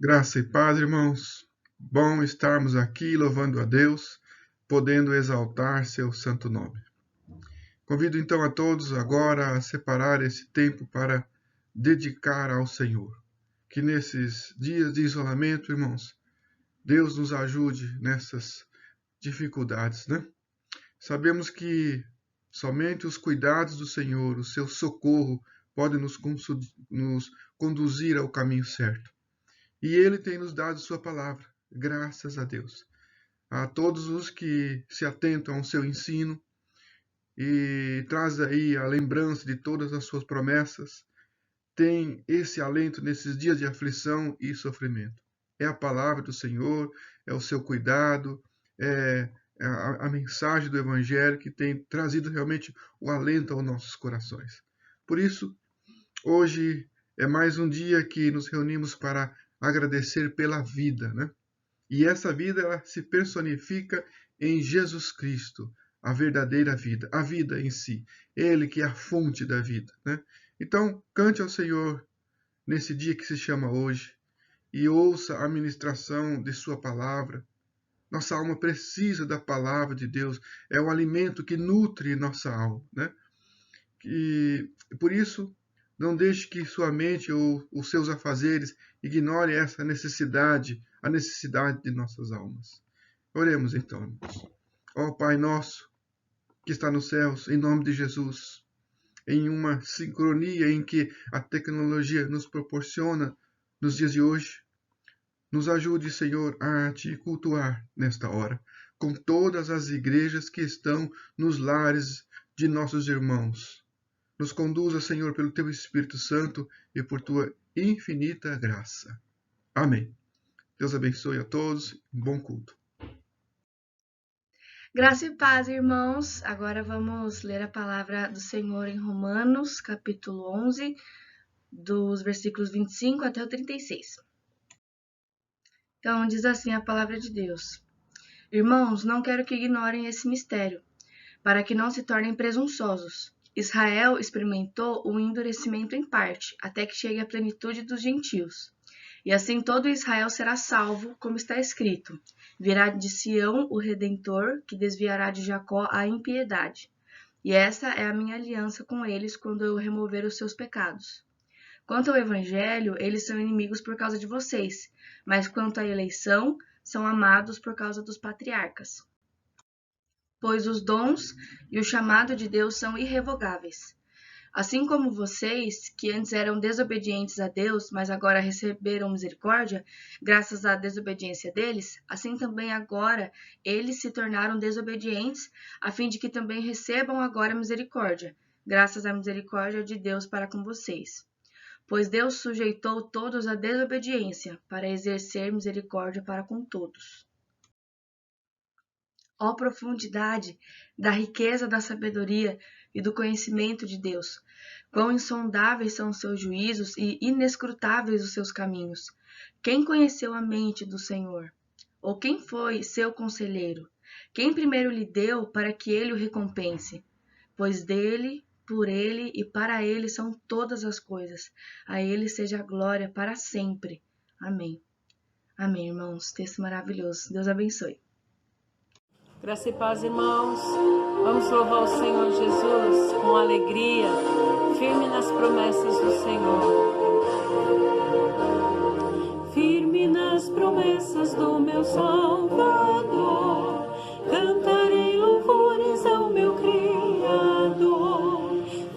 Graça e paz, irmãos. Bom estarmos aqui louvando a Deus, podendo exaltar seu santo nome. Convido então a todos agora a separar esse tempo para dedicar ao Senhor. Que nesses dias de isolamento, irmãos, Deus nos ajude nessas dificuldades, né? Sabemos que somente os cuidados do Senhor, o seu socorro, podem nos conduzir ao caminho certo. E Ele tem nos dado sua palavra, graças a Deus. A todos os que se atentam ao seu ensino e traz aí a lembrança de todas as suas promessas, tem esse alento nesses dias de aflição e sofrimento. É a palavra do Senhor, é o seu cuidado, é a mensagem do Evangelho que tem trazido realmente o alento aos nossos corações. Por isso, hoje é mais um dia que nos reunimos para agradecer pela vida, né? E essa vida ela se personifica em Jesus Cristo, a verdadeira vida, a vida em si. Ele que é a fonte da vida, né? Então, cante ao Senhor nesse dia que se chama hoje e ouça a ministração de sua palavra. Nossa alma precisa da palavra de Deus, é o alimento que nutre nossa alma, né? E por isso, não deixe que sua mente ou os seus afazeres ignore essa necessidade, a necessidade de nossas almas. Oremos então, irmãos. Ó Pai nosso, que está nos céus, em nome de Jesus, em uma sincronia em que a tecnologia nos proporciona nos dias de hoje, nos ajude, Senhor, a te cultuar nesta hora, com todas as igrejas que estão nos lares de nossos irmãos. Nos conduza, Senhor, pelo Teu Espírito Santo e por Tua infinita graça. Amém. Deus abençoe a todos. Bom culto. Graça e paz, irmãos. Agora vamos ler a palavra do Senhor em Romanos, capítulo 11, dos versículos 25 até o 36. Então, diz assim a palavra de Deus. Irmãos, não quero que ignorem esse mistério, para que não se tornem presunçosos. Israel experimentou o endurecimento em parte, até que chegue a plenitude dos gentios. E assim todo Israel será salvo, como está escrito. Virá de Sião o Redentor, que desviará de Jacó a impiedade. E essa é a minha aliança com eles quando eu remover os seus pecados. Quanto ao Evangelho, eles são inimigos por causa de vocês, mas quanto à eleição, são amados por causa dos patriarcas. Pois os dons e o chamado de Deus são irrevogáveis. Assim como vocês, que antes eram desobedientes a Deus, mas agora receberam misericórdia, graças à desobediência deles, assim também agora eles se tornaram desobedientes, a fim de que também recebam agora misericórdia, graças à misericórdia de Deus para com vocês. Pois Deus sujeitou todos à desobediência, para exercer misericórdia para com todos. Ó profundidade da riqueza da sabedoria e do conhecimento de Deus! Quão insondáveis são os seus juízos e inescrutáveis os seus caminhos! Quem conheceu a mente do Senhor? Ou quem foi seu conselheiro? Quem primeiro lhe deu para que ele o recompense? Pois dele, por ele e para ele são todas as coisas. A ele seja a glória para sempre. Amém. Amém, irmãos. Texto maravilhoso. Deus abençoe. Graça e paz, irmãos. Vamos louvar o Senhor Jesus com alegria, firme nas promessas do Senhor. Firme nas promessas do meu Salvador, cantarei louvores ao meu Criador.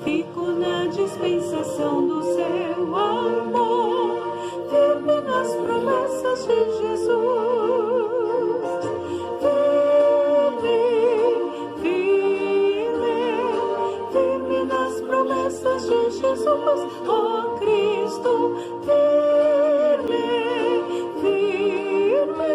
Fico na dispensação do seu amor, firme nas promessas de Jesus. De Jesus, ó Cristo, firme, firme.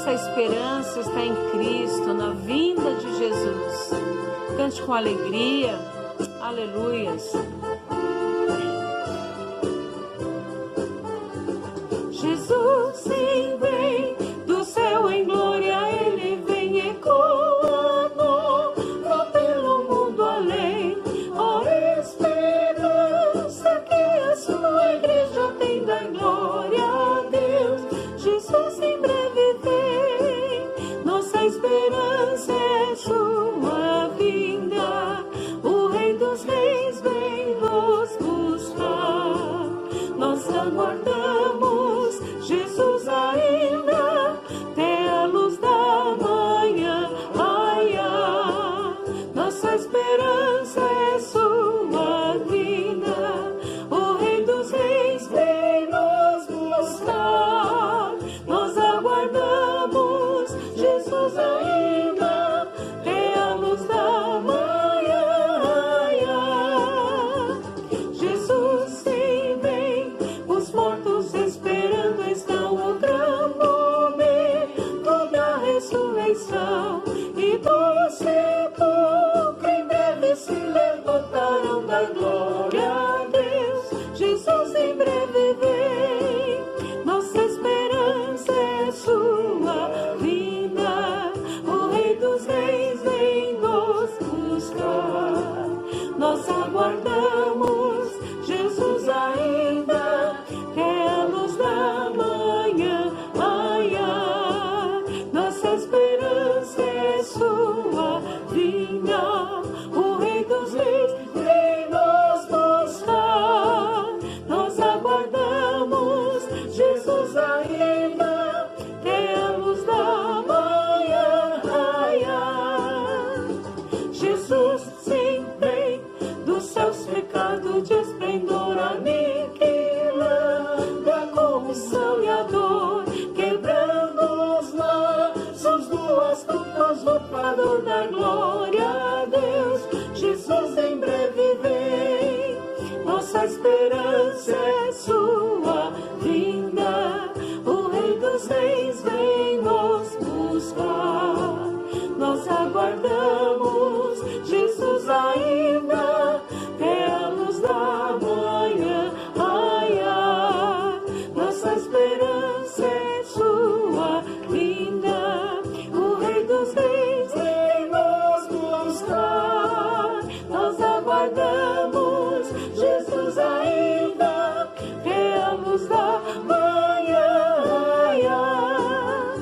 nossa esperança está em Cristo, na vinda de Jesus. Cante com alegria. Aleluias. Jesus sim vem do céu em glória, ele vem ecoando, lá pelo mundo além. Ó esperança que a sua igreja tem, da glória a Deus. Jesus em breve vem, nossa esperança é sua vinda. O Rei dos Reis vem nos buscar. Nós aguardamos Jesus ainda, até a luz da manhã. Ai, ai, nossa esperança é sua vinda. O Rei dos Reis vem nos buscar. Nós aguardamos Jesus ainda, até a luz da manhã. Ai, ai, Jesus sim vem, os mortos esperando estão o grande da ressurreição, e do sepulcro em breve se levantarão da glória a Deus. Jesus em breve vem, nossa esperança é sua vinda. O Rei dos Reis vem nos buscar. Nós aguardamos Jesus ainda, é a luz da manhã. Ai, ai, nossa esperança é sua vinda. O Rei dos Reis vem nos buscar. Nós aguardamos Jesus ainda, é a luz da manhã. Ai, ai, Jesus sim vem, do céu cercado de esplendor, aniquilando a corrupção e a dor, quebrando os laços do astuto usurpador, da glória a Deus. Jesus em breve vem, nossa esperança é sua vinda. O Rei dos Reis vem nos buscar. Nós aguardamos Jesus ainda, é a luz da manhã. Ai, ai, nossa esperança é sua vinda. O Rei dos Reis vem nos buscar. Nós aguardamos Jesus ainda, é a luz da manhã. Ai, ai,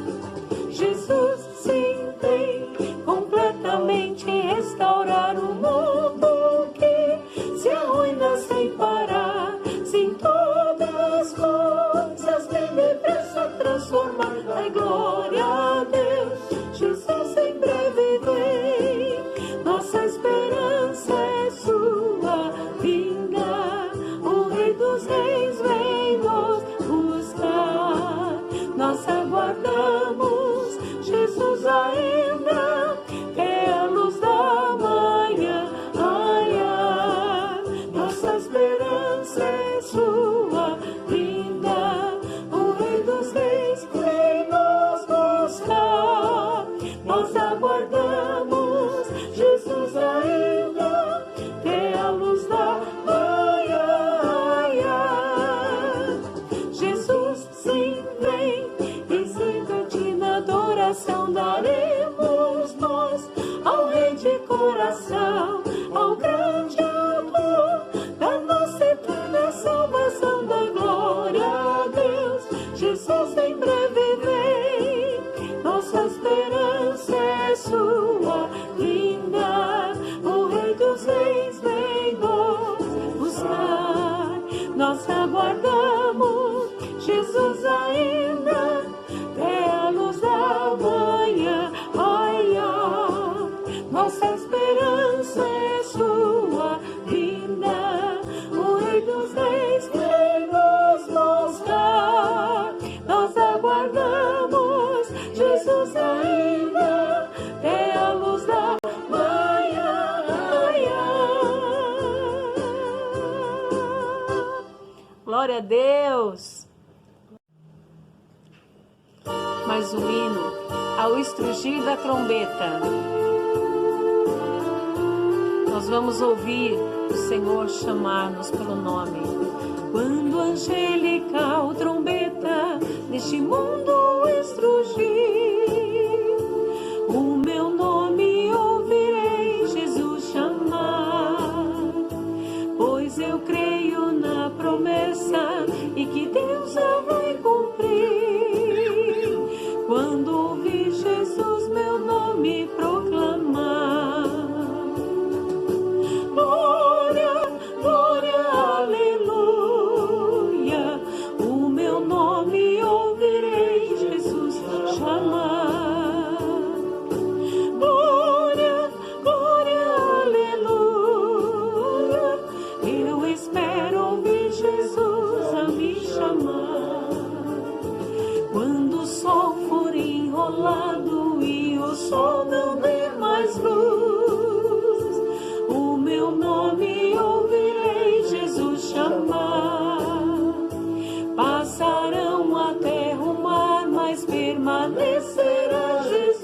Jesus sim vem, completamente restaurar o mundo que se arruina sem parar. Sim, todas as coisas bem depressa transformar. Ai, glória a Deus, Jesus em breve vem, nossa esperança é sua vinda. O Rei dos Reis vem nos buscar. Nós aguardamos Jesus ainda, é a luz da manhã. Ai, ai, nossa esperança é sua vinda. O Rei dos Reis vem nos buscar. Nós aguardamos Jesus ainda, é a luz da manhã. Ai, ai, Jesus sim vem, em serpentina adoração daremos nós ao Rei de coração, ao grande amor da nossa eterna salvação, da glória a Deus. Jesus em breve vem, nossa esperança é sua vinda. O Rei dos Reis vem nos buscar. Nós aguardamos Jesus ainda, é a luz da manhã. Ai, ai, nossa esperança é sua vinda. O Rei dos Reis vem nos buscar. Nós aguardamos Jesus ainda, é a luz da manhã. Ai, ai. Glória a Deus. mais um hino, ao estrugir da trombeta. Nós vamos ouvir o Senhor chamar-nos pelo nome. Quando angelical trombeta neste mundo estrugir, o meu nome ouvirei Jesus chamar, pois eu creio na promessa e que Deus a vai cumprir. Quando ouvir Jesus meu nome proclamar, glória, glória, aleluia, o meu nome ouvirei Jesus chamar. Glória, glória, aleluia, eu espero ouvir Jesus a me chamar. Quando o sol for enrolado e o sol não der mais luz, o meu nome ouvirei Jesus chamar. Passarão a terra, o mar, mas permanecerá Jesus,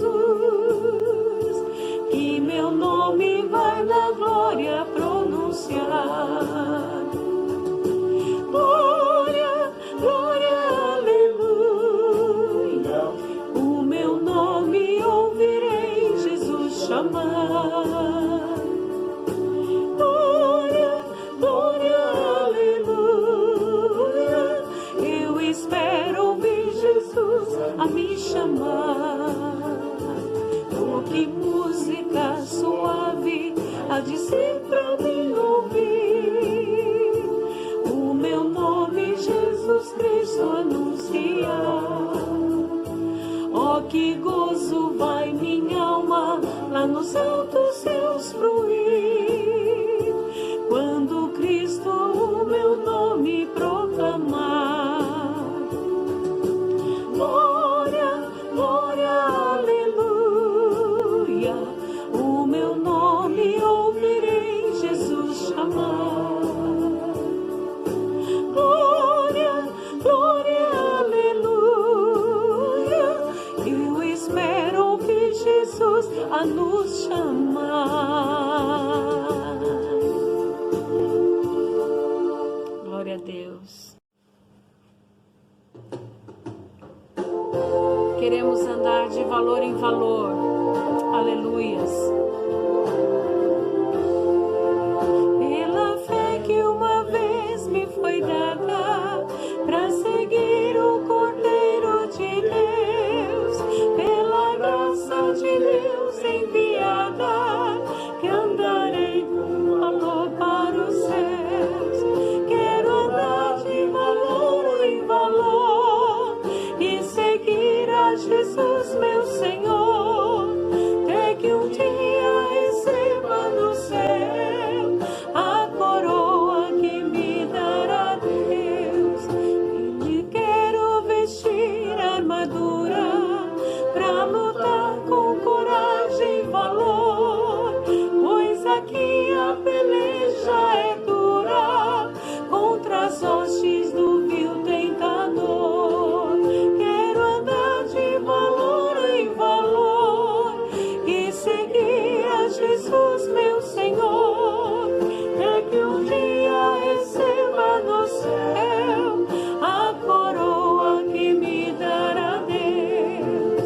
que meu nome vai na glória pronunciar. Glória, glória, aleluia, o meu nome ouvirei Jesus chamar. Glória, glória, aleluia, eu espero ouvir Jesus a me chamar. Oh, que música suave há de ser pra mim ouvir, o meu nome Jesus Cristo anunciar. Oh, que gozo vai minha alma lá nos altos céus fruir, quando Cristo o meu nome proclamar. Glória, glória, aleluia, o meu nome ouvirei Jesus chamar. Glória, glória, aleluia, eu espero ouvir Jesus a nos chamar. Glória a Deus. Queremos andar de valor em valor. Aleluias. Pela fé que uma vez me foi dada, para seguir o Cordeiro de Deus, pela graça de Deus enviada, que andarei com valor para os céus. Quero andar de valor em valor e seguir a Jesus meu Senhor, até que um dia receba no céu a coroa que me dará Deus. E quero vestir a armadura pra lutar com coragem e valor, pois aqui a peleja é dura contra as hostes do vil tentador. Quero andar de valor em valor e seguir a Jesus meu Senhor, até que um dia receba no céu a coroa que me dará Deus.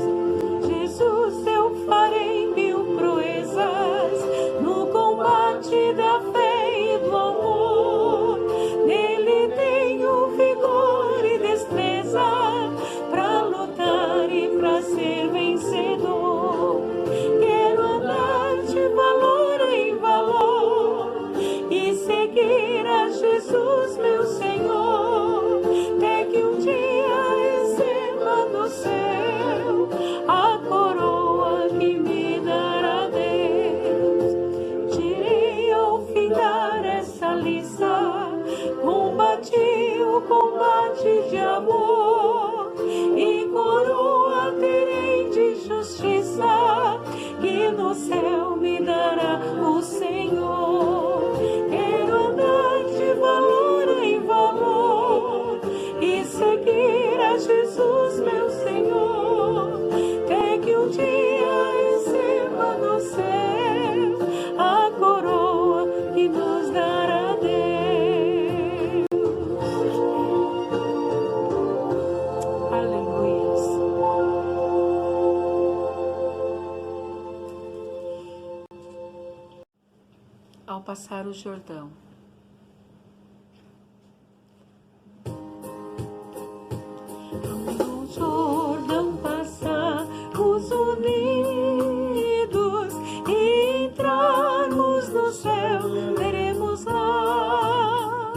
Jesus, eu farei mil proezas no combate da fé e do amor. Nele tenho vigor e destreza pra lutar e pra ser vencedor. Quero andar de valor em valor e seguir a Jesus meu Senhor, até que um dia receba no céu a coroa que me dará Deus. Direi ao findar essa liça, combati o combate de amor, e coroa terei de justiça, que no céu me dará o Senhor. Quero andar de valor em valor e seguir a Jesus meu Senhor, passar o Jordão. Quando o Jordão passar, os unidos, e entrarmos no céu, veremos lá,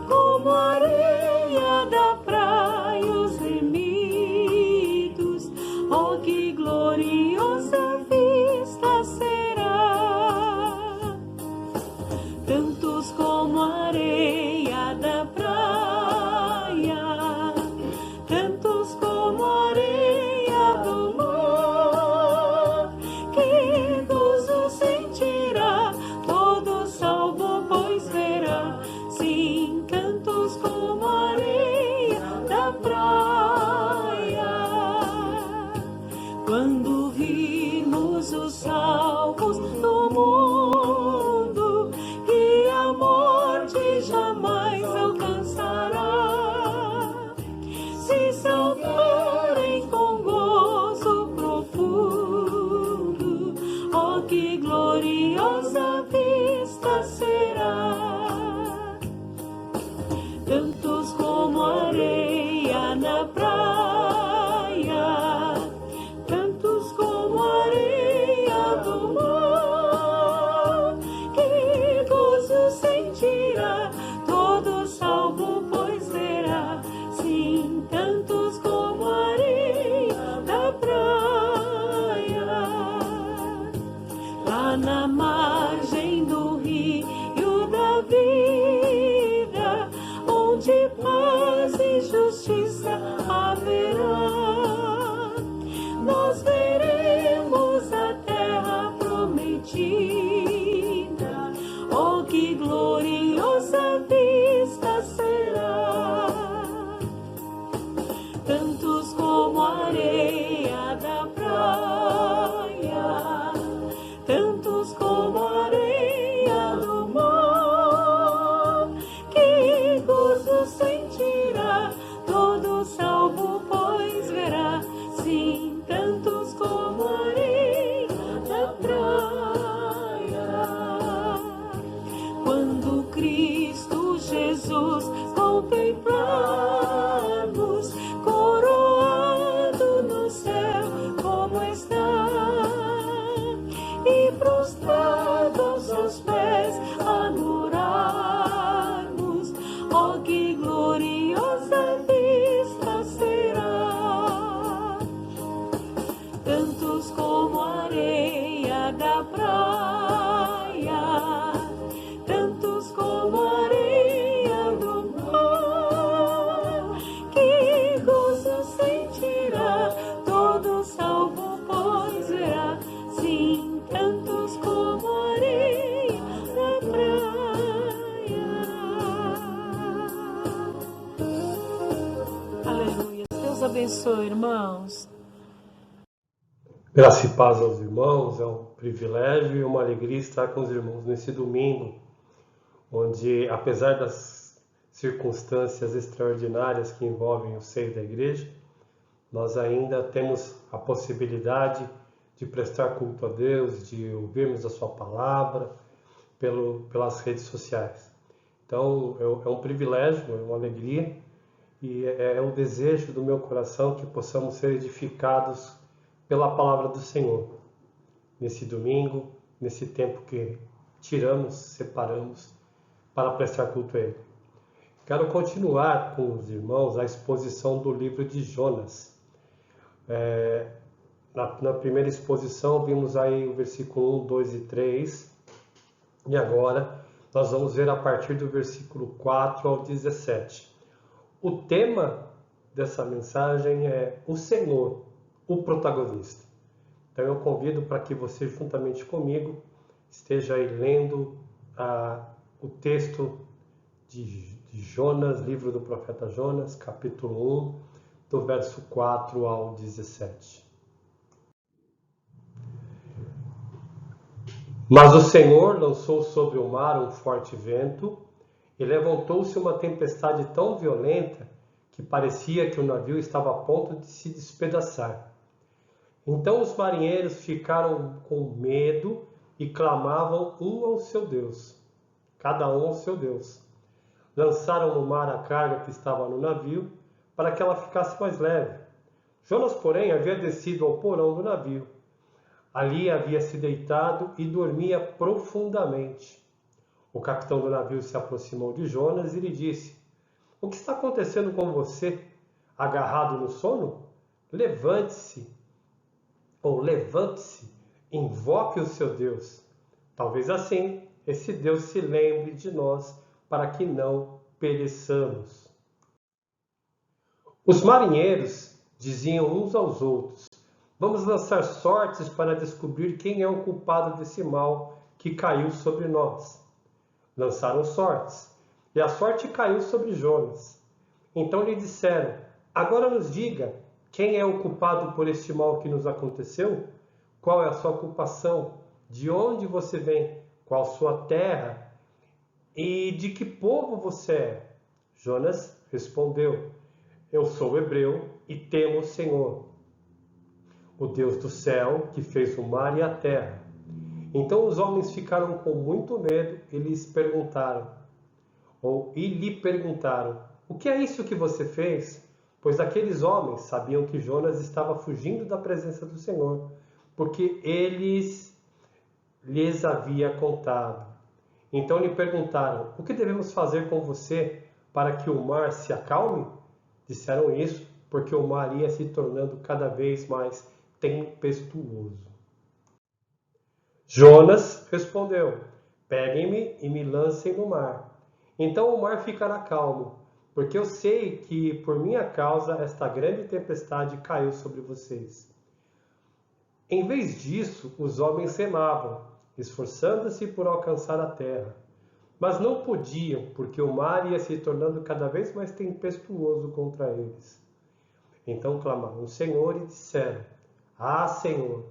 como a areia da praia, os remidos. Oh, que gloriosa vista será! Tantos como a areia da praia, tantos como a areia do mar, que gozo sentirá, todo salvo pois verá. Sim, tantos como a areia da praia. Quando virmos os salvos do mundo, que a morte jamais alcançará, se salvarem com gozo profundo, oh, que gloriosa vista será! Tantos como a areia na praia, tantos como a areia do mar, que gozo sentirá, todo salvo pois verá. Sim, tantos como a areia da praia. Lá na margem do rio da vida, onde paz e justiça haverá, nós veremos a terra prometida. Oh, que gloriosa vista será! Tantos como a areia da praia, tantos como a areia do mar, que gozo sentirá, todo salvo pois verá. Sim, tantos como a areia da praia. Quando Cristo Jesus contemplarmos, coroado no céu como está, e prostrado aos seus pés adorarmos, oh, que gloriosa vista será! Tantos como a areia da praia, tantos como a areia do mar, que gozo sentirá, todo salvo pois verá. Sim, tantos como a areia da praia. Aleluia. Deus abençoe, irmãos. Graça e paz aos irmãos, é um privilégio e uma alegria estar com os irmãos nesse domingo, onde, apesar das circunstâncias extraordinárias que envolvem o seio da igreja, nós ainda temos a possibilidade de prestar culto a Deus, de ouvirmos a sua palavra pelas redes sociais. Então, é um privilégio, é uma alegria e é o desejo do meu coração que possamos ser edificados pela palavra do Senhor, nesse domingo, nesse tempo que separamos para prestar culto a Ele. Quero continuar com os irmãos a exposição do livro de Jonas. Na primeira exposição vimos aí o versículo 1, 2 e 3, e agora nós vamos ver a partir do versículo 4 ao 17. O tema dessa mensagem é o Senhor, o protagonista. Então eu convido para que você, juntamente comigo, esteja aí lendo o texto de Jonas, livro do profeta Jonas, capítulo 1, do verso 4 ao 17. Mas o Senhor lançou sobre o mar um forte vento, e levantou-se uma tempestade tão violenta que parecia que o navio estava a ponto de se despedaçar. Então os marinheiros ficaram com medo e clamavam um ao seu Deus. cada um ao seu Deus. Lançaram no mar a carga que estava no navio, para que ela ficasse mais leve. Jonas, porém, havia descido ao porão do navio. Ali havia se deitado e dormia profundamente. O capitão do navio se aproximou de Jonas e lhe disse: "O que está acontecendo com você? Agarrado no sono? Levante-se, invoque o seu Deus. Talvez assim esse Deus se lembre de nós para que não pereçamos." Os marinheiros diziam uns aos outros: "Vamos lançar sortes para descobrir quem é o culpado desse mal que caiu sobre nós." Lançaram sortes, e a sorte caiu sobre Jonas. Então lhe disseram: "Agora nos diga, quem é o culpado por este mal que nos aconteceu? Qual é a sua ocupação? De onde você vem? Qual sua terra? E de que povo você é?" Jonas respondeu: "Eu sou hebreu e temo o Senhor, o Deus do céu, que fez o mar e a terra." Então os homens ficaram com muito medo e lhe perguntaram: "O que é isso que você fez?" Pois aqueles homens sabiam que Jonas estava fugindo da presença do Senhor, porque lhes havia contado. Então lhe perguntaram: "O que devemos fazer com você para que o mar se acalme?" Disseram isso porque o mar ia se tornando cada vez mais tempestuoso. Jonas respondeu: "Peguem-me e me lancem no mar. Então o mar ficará calmo, porque eu sei que por minha causa esta grande tempestade caiu sobre vocês." Em vez disso, os homens remavam, esforçando-se por alcançar a terra. Mas não podiam, porque o mar ia se tornando cada vez mais tempestuoso contra eles. Então clamaram ao Senhor e disseram: "Ah, Senhor,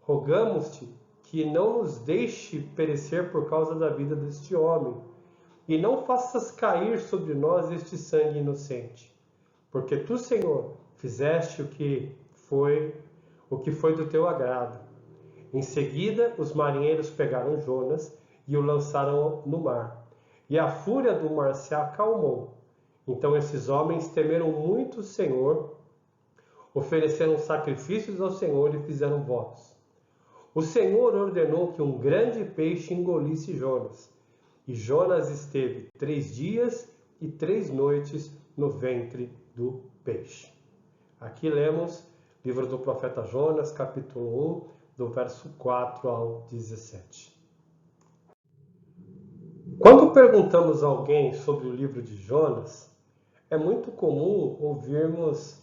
rogamos-te que não nos deixe perecer por causa da vida deste homem, e não faças cair sobre nós este sangue inocente. Porque tu, Senhor, fizeste o que foi do teu agrado." Em seguida, os marinheiros pegaram Jonas e o lançaram no mar. E a fúria do mar se acalmou. Então esses homens temeram muito o Senhor, ofereceram sacrifícios ao Senhor e fizeram votos. O Senhor ordenou que um grande peixe engolisse Jonas. E Jonas esteve 3 dias e 3 noites no ventre do peixe. Aqui lemos o livro do profeta Jonas, capítulo 1, do verso 4 ao 17. Quando perguntamos a alguém sobre o livro de Jonas, é muito comum ouvirmos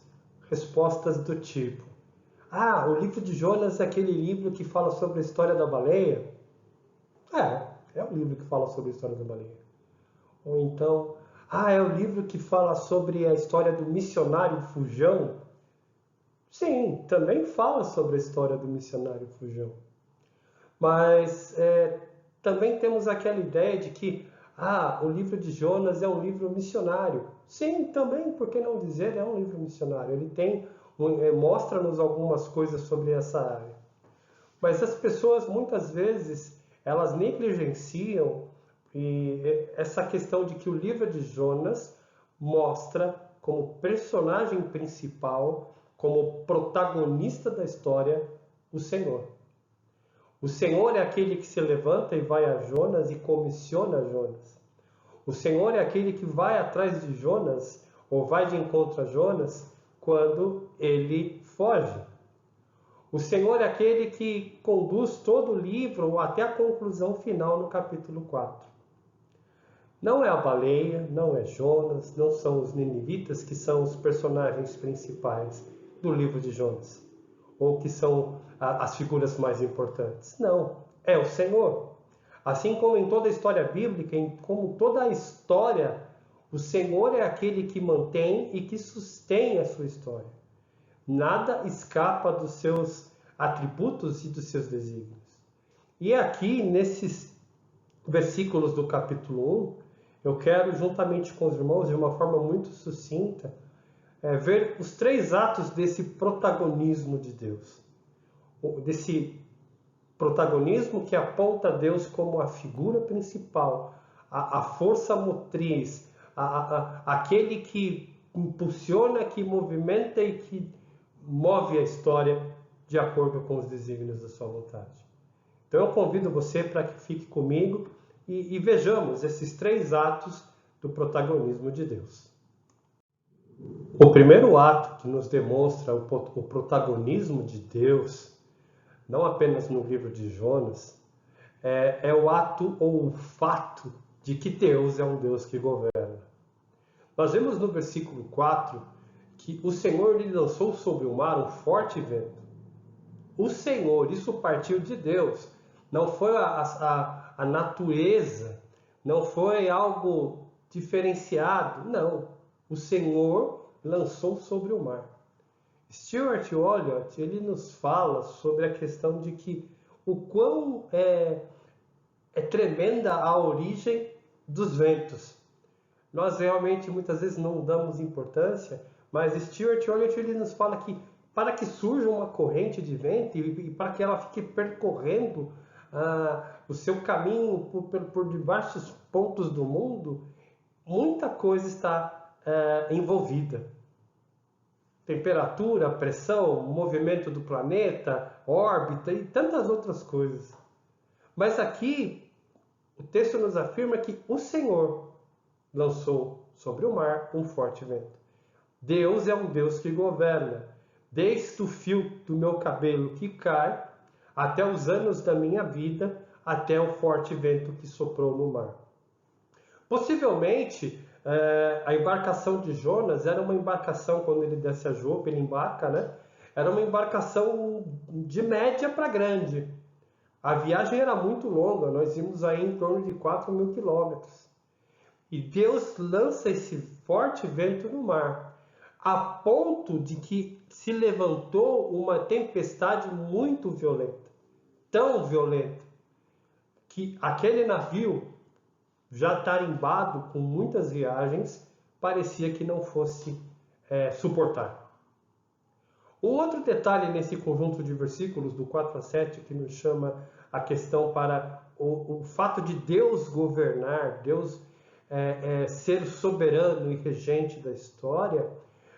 respostas do tipo: "Ah, o livro de Jonas é aquele livro que fala sobre a história da baleia?" É o livro que fala sobre a história da baleia. Ou então: "Ah, é o livro que fala sobre a história do missionário Fujão?" Sim, também fala sobre a história do missionário Fujão. Mas também temos aquela ideia de que o livro de Jonas é um livro missionário. Sim, também, por que não dizer, é um livro missionário. Ele mostra-nos algumas coisas sobre essa área. Mas as pessoas, muitas vezes, elas negligenciam essa questão de que o livro de Jonas mostra como personagem principal, como protagonista da história, o Senhor. O Senhor é aquele que se levanta e vai a Jonas e comissiona Jonas. O Senhor é aquele que vai atrás de Jonas, ou vai de encontro a Jonas, quando ele foge. O Senhor é aquele que conduz todo o livro até a conclusão final no capítulo 4. Não é a baleia, não é Jonas, não são os ninivitas que são os personagens principais do livro de Jonas, ou que são as figuras mais importantes. Não, é o Senhor. Assim como em toda a história bíblica, como toda a história, o Senhor é aquele que mantém e que sustém a sua história. Nada escapa dos seus atributos e dos seus desígnios. E aqui, nesses versículos do capítulo 1, eu quero, juntamente com os irmãos, de uma forma muito sucinta, ver os 3 atos desse protagonismo de Deus. Desse protagonismo que aponta a Deus como a figura principal, a força motriz, aquele que impulsiona, que movimenta e que move a história de acordo com os desígnios da sua vontade. Então eu convido você para que fique comigo e vejamos esses 3 atos do protagonismo de Deus. O primeiro ato que nos demonstra o protagonismo de Deus, não apenas no livro de Jonas, é o ato ou o fato de que Deus é um Deus que governa. Nós vemos no versículo 4 que o Senhor lhe lançou sobre o mar um forte vento. O Senhor, isso partiu de Deus, não foi a natureza, não foi algo diferenciado, não. O Senhor lançou sobre o mar. Stuart Olyott, ele nos fala sobre a questão de que o quão é tremenda a origem dos ventos. Nós realmente muitas vezes não damos importância, mas Stuart Olyott, ele nos fala que para que surja uma corrente de vento e para que ela fique percorrendo o seu caminho por diversos pontos do mundo, muita coisa está envolvida. Temperatura, pressão, movimento do planeta, órbita e tantas outras coisas. Mas aqui o texto nos afirma que o Senhor lançou sobre o mar um forte vento. Deus é um Deus que governa. Desde o fio do meu cabelo que cai, até os anos da minha vida, até o forte vento que soprou no mar. Possivelmente, a embarcação de Jonas era uma embarcação, quando ele desce a Jope, ele embarca, né? Era uma embarcação de média para grande. A viagem era muito longa, nós íamos aí em torno de 4.000 quilômetros. E Deus lança esse forte vento no mar, a ponto de que se levantou uma tempestade muito violenta. Tão violenta, que aquele navio, já tarimbado com muitas viagens, parecia que não fosse suportar. O outro detalhe nesse conjunto de versículos, do 4 a 7, que nos chama a questão para o fato de Deus governar, Deus ser soberano e regente da história,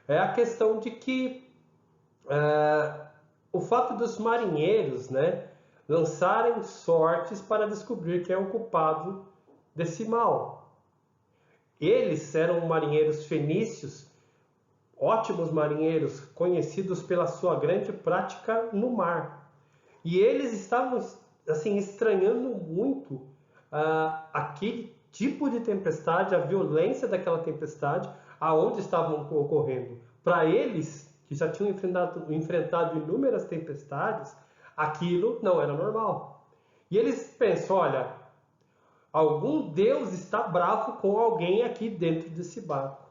é a questão de que o fato dos marinheiros, né, lançarem sortes para descobrir quem é o culpado desse mal. Eles eram marinheiros fenícios, ótimos marinheiros, conhecidos pela sua grande prática no mar. E eles estavam assim estranhando muito aquele tipo de tempestade, a violência daquela tempestade, aonde estavam ocorrendo. Para eles, que já tinham enfrentado inúmeras tempestades, aquilo não era normal. E eles pensam, olha, algum Deus está bravo com alguém aqui dentro desse barco.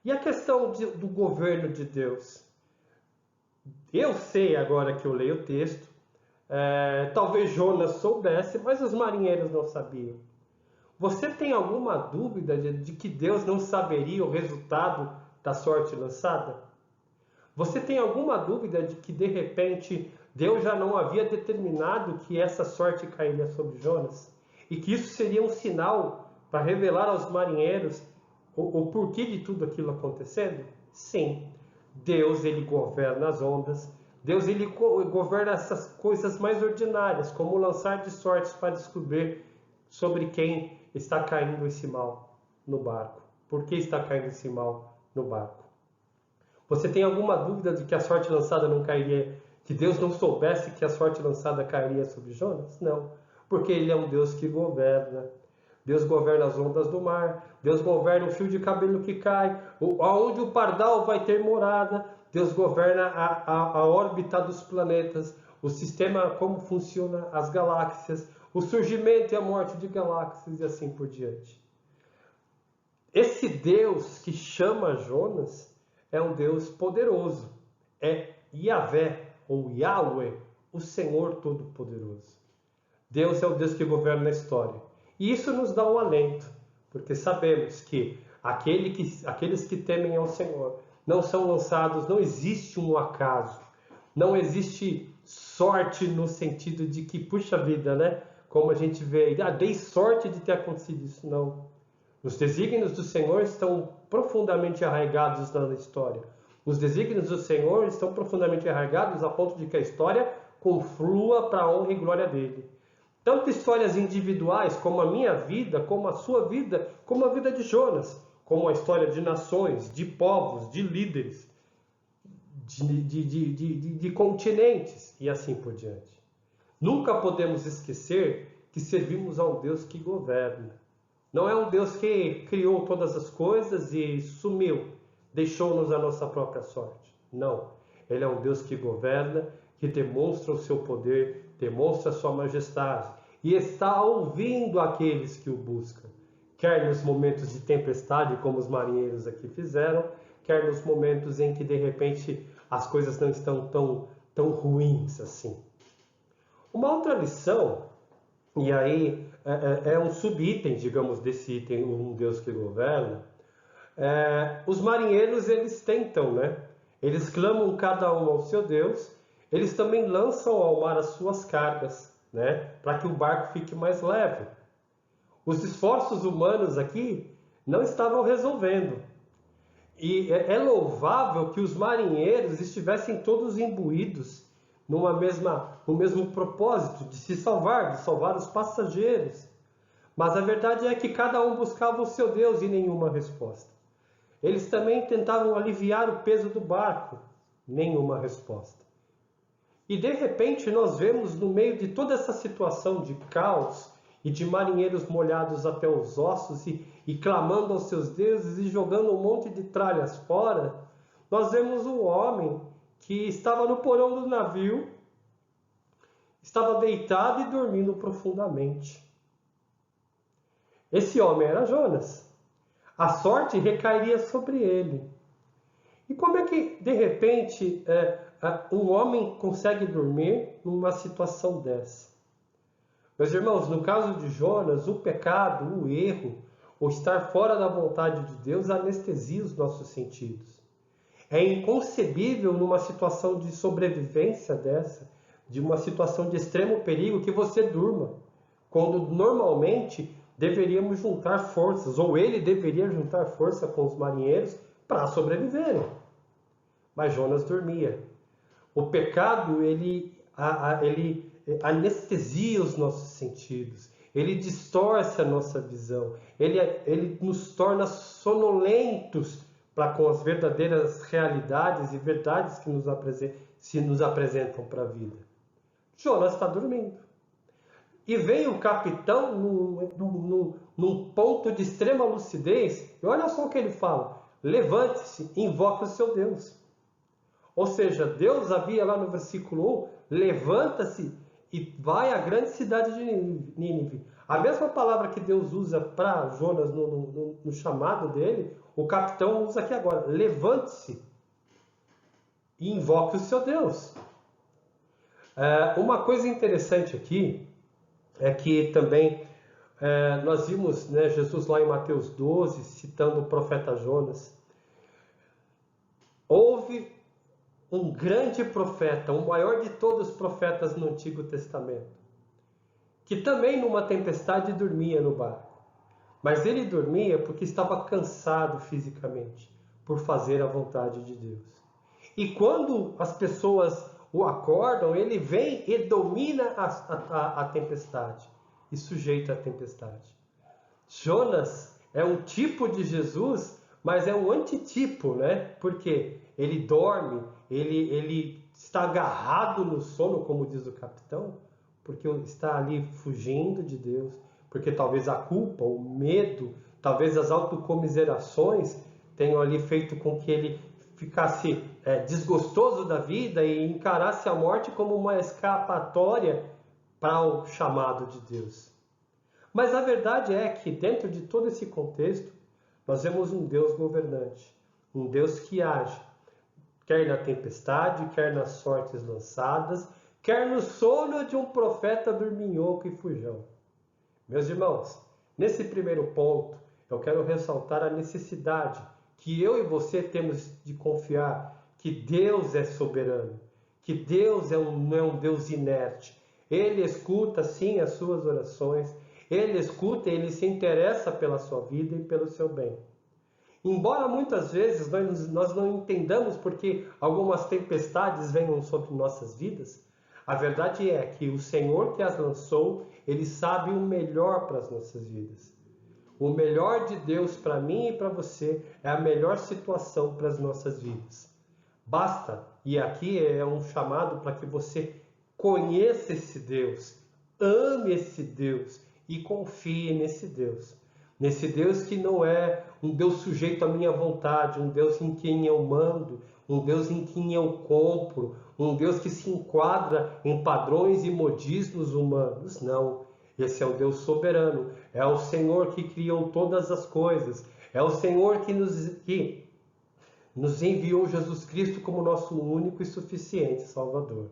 E a questão do governo de Deus? Eu sei agora que eu leio o texto, talvez Jonas soubesse, mas os marinheiros não sabiam. Você tem alguma dúvida de que Deus não saberia o resultado da sorte lançada? Você tem alguma dúvida de que, de repente, Deus já não havia determinado que essa sorte cairia sobre Jonas? E que isso seria um sinal para revelar aos marinheiros o porquê de tudo aquilo acontecendo? Sim, Deus, ele governa as ondas. Deus, ele governa essas coisas mais ordinárias, como o lançar de sortes para descobrir sobre quem está caindo esse mal no barco. Por que está caindo esse mal no barco? Você tem alguma dúvida de que a sorte lançada não cairia, que Deus não soubesse que a sorte lançada cairia sobre Jonas? Não, porque ele é um Deus que governa. Deus governa as ondas do mar, Deus governa o fio de cabelo que cai, aonde o pardal vai ter morada, Deus governa a órbita dos planetas, o sistema, como funciona as galáxias, o surgimento e a morte de galáxias e assim por diante. Esse Deus que chama Jonas é um Deus poderoso, é Yahvé ou Yahweh, o Senhor Todo-Poderoso. Deus é o Deus que governa a história. E isso nos dá um alento, porque sabemos que aqueles que temem ao Senhor não são lançados, não existe um acaso, não existe sorte no sentido de que, puxa vida, né? Como a gente vê, dei sorte de ter acontecido isso. Não. Os desígnios do Senhor estão profundamente arraigados na história. Os desígnios do Senhor estão profundamente arraigados a ponto de que a história conflua para a honra e glória dele. Tanto histórias individuais, como a minha vida, como a sua vida, como a vida de Jonas, como a história de nações, de povos, de líderes, de continentes e assim por diante. Nunca podemos esquecer que servimos a um Deus que governa. Não é um Deus que criou todas as coisas e sumiu, deixou-nos a nossa própria sorte. Não. Ele é um Deus que governa, que demonstra o seu poder, demonstra a sua majestade e está ouvindo aqueles que o buscam. Quer nos momentos de tempestade, como os marinheiros aqui fizeram, quer nos momentos em que de repente as coisas não estão tão ruins assim. Uma outra lição, e aí é um subitem, digamos, desse item, um Deus que governa, os marinheiros, eles tentam, né? Eles clamam cada um ao seu Deus, eles também lançam ao mar as suas cargas, né? Para que o barco fique mais leve. Os esforços humanos aqui não estavam resolvendo. E é louvável que os marinheiros estivessem todos imbuídos no mesmo propósito de se salvar, de salvar os passageiros. Mas a verdade é que cada um buscava o seu Deus e nenhuma resposta. Eles também tentavam aliviar o peso do barco, nenhuma resposta. E de repente nós vemos no meio de toda essa situação de caos e de marinheiros molhados até os ossos e clamando aos seus deuses e jogando um monte de tralhas fora, nós vemos um homem que estava no porão do navio, estava deitado e dormindo profundamente. Esse homem era Jonas. A sorte recairia sobre ele. E como é que, de repente, um homem consegue dormir numa situação dessa? Meus irmãos, no caso de Jonas, o pecado, o erro, o estar fora da vontade de Deus anestesia os nossos sentidos. É inconcebível numa situação de sobrevivência dessa, de uma situação de extremo perigo, que você durma, quando normalmente deveríamos juntar forças, ou ele deveria juntar força com os marinheiros para sobreviverem. Mas Jonas dormia. O pecado, ele anestesia os nossos sentidos, ele distorce a nossa visão, ele nos torna sonolentos para com as verdadeiras realidades e verdades que se nos apresentam para a vida. Jonas está dormindo. E vem o capitão num ponto de extrema lucidez, e olha só o que ele fala: levante-se, invoque o seu Deus. Ou seja, Deus havia lá no versículo 1, levanta-se e vai à grande cidade de Nínive. A mesma palavra que Deus usa para Jonas no chamado dele, o capitão usa aqui agora: levante-se e invoque o seu Deus. Uma coisa interessante aqui é que também nós vimos, né, Jesus lá em Mateus 12, citando o profeta Jonas. Houve um grande profeta, o maior de todos os profetas no Antigo Testamento, que também numa tempestade dormia no barco. Mas ele dormia porque estava cansado fisicamente, por fazer a vontade de Deus. E quando as pessoas o acordam, ele vem e domina a tempestade, e sujeita a tempestade. Jonas é um tipo de Jesus, mas é um antitipo, né? Porque ele dorme, ele está agarrado no sono, como diz o capitão, porque está ali fugindo de Deus, porque talvez a culpa, o medo, talvez as autocomiserações tenham ali feito com que ele ficasse desgostoso da vida e encarasse a morte como uma escapatória para o chamado de Deus. Mas a verdade é que dentro de todo esse contexto, nós vemos um Deus governante, um Deus que age, quer na tempestade, quer nas sortes lançadas, quer no sono de um profeta dorminhoco e fujão. Meus irmãos, nesse primeiro ponto, eu quero ressaltar a necessidade que eu e você temos de confiar que Deus é soberano, que Deus não é um Deus inerte, Ele escuta sim as suas orações, Ele escuta e Ele se interessa pela sua vida e pelo seu bem. Embora muitas vezes nós não entendamos porque algumas tempestades venham sobre nossas vidas, a verdade é que o Senhor que as lançou, Ele sabe o melhor para as nossas vidas. O melhor de Deus para mim e para você é a melhor situação para as nossas vidas. Basta, e aqui é um chamado para que você conheça esse Deus, ame esse Deus e confie nesse Deus. Nesse Deus que não é um Deus sujeito à minha vontade, um Deus em quem eu mando, um Deus em quem eu compro, um Deus que se enquadra em padrões e modismos humanos. Não, esse é o Deus soberano, é o Senhor que criou todas as coisas, é o Senhor que nos enviou Jesus Cristo como nosso único e suficiente Salvador.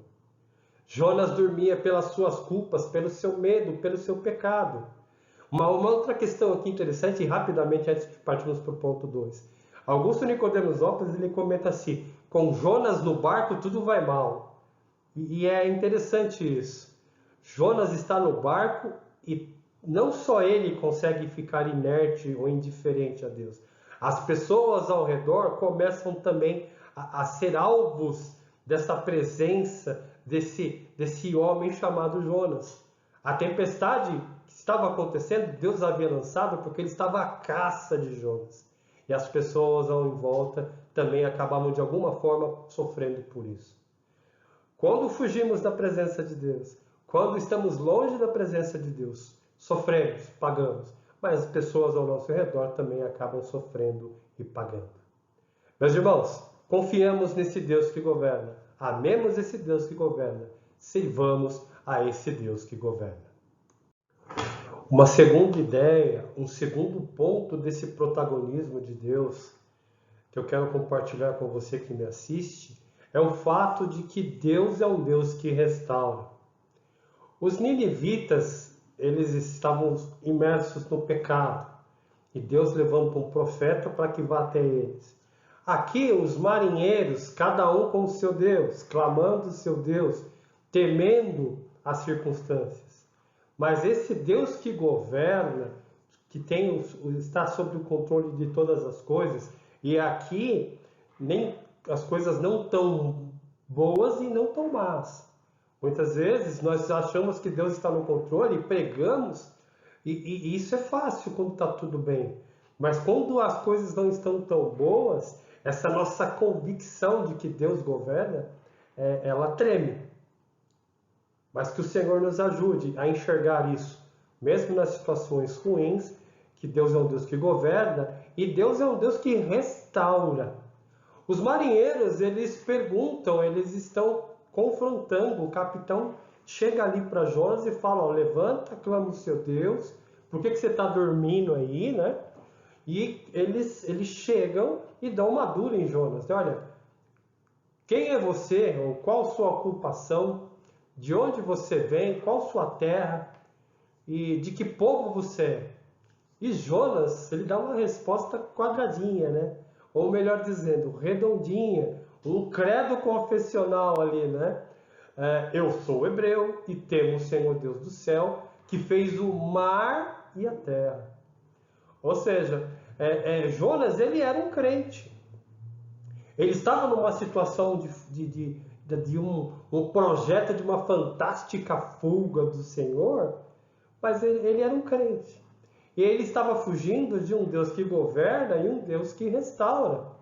Jonas dormia pelas suas culpas, pelo seu medo, pelo seu pecado. Uma outra questão aqui interessante, e rapidamente antes de partirmos para o ponto 2. Augusto Nicodemosópolis, ele comenta assim: com Jonas no barco tudo vai mal. E é interessante isso. Jonas está no barco e não só ele consegue ficar inerte ou indiferente a Deus. As pessoas ao redor começam também a ser alvos dessa presença desse homem chamado Jonas. A tempestade que estava acontecendo, Deus havia lançado porque ele estava à caça de Jonas. E as pessoas ao em volta também acabavam de alguma forma sofrendo por isso. Quando fugimos da presença de Deus, quando estamos longe da presença de Deus, sofremos, pagamos. Mas as pessoas ao nosso redor também acabam sofrendo e pagando. Meus irmãos, confiamos nesse Deus que governa. Amemos esse Deus que governa. Sirvamos a esse Deus que governa. Uma segunda ideia, um segundo ponto desse protagonismo de Deus, que eu quero compartilhar com você que me assiste, é o fato de que Deus é um Deus que restaura. Os ninivitas, eles estavam imersos no pecado, e Deus levanta um profeta para que vá até eles. Aqui, os marinheiros, cada um com o seu Deus, clamando o seu Deus, temendo as circunstâncias. Mas esse Deus que governa, que está sob o controle de todas as coisas, e aqui nem as coisas não tão boas e não tão más. Muitas vezes nós achamos que Deus está no controle e pregamos, e isso é fácil quando está tudo bem. Mas quando as coisas não estão tão boas, essa nossa convicção de que Deus governa, ela treme. Mas que o Senhor nos ajude a enxergar isso, mesmo nas situações ruins, que Deus é um Deus que governa e Deus é um Deus que restaura. Os marinheiros, eles perguntam, eles estão confrontando. O capitão chega ali para Jonas e fala: levanta, clama o seu Deus, por que você está dormindo aí, né? E eles chegam e dão uma dura em Jonas. Olha, quem é você? Ou qual sua ocupação? De onde você vem? Qual sua terra? E de que povo você é? E Jonas, ele dá uma resposta quadradinha, né? Ou melhor dizendo, redondinha. Um credo confessional ali, né? Eu sou hebreu e temo o Senhor Deus do céu, que fez o mar e a terra. Ou seja, Jonas, ele era um crente. Ele estava numa situação de um projeto de uma fantástica fuga do Senhor, mas ele era um crente. E ele estava fugindo de um Deus que governa e um Deus que restaura.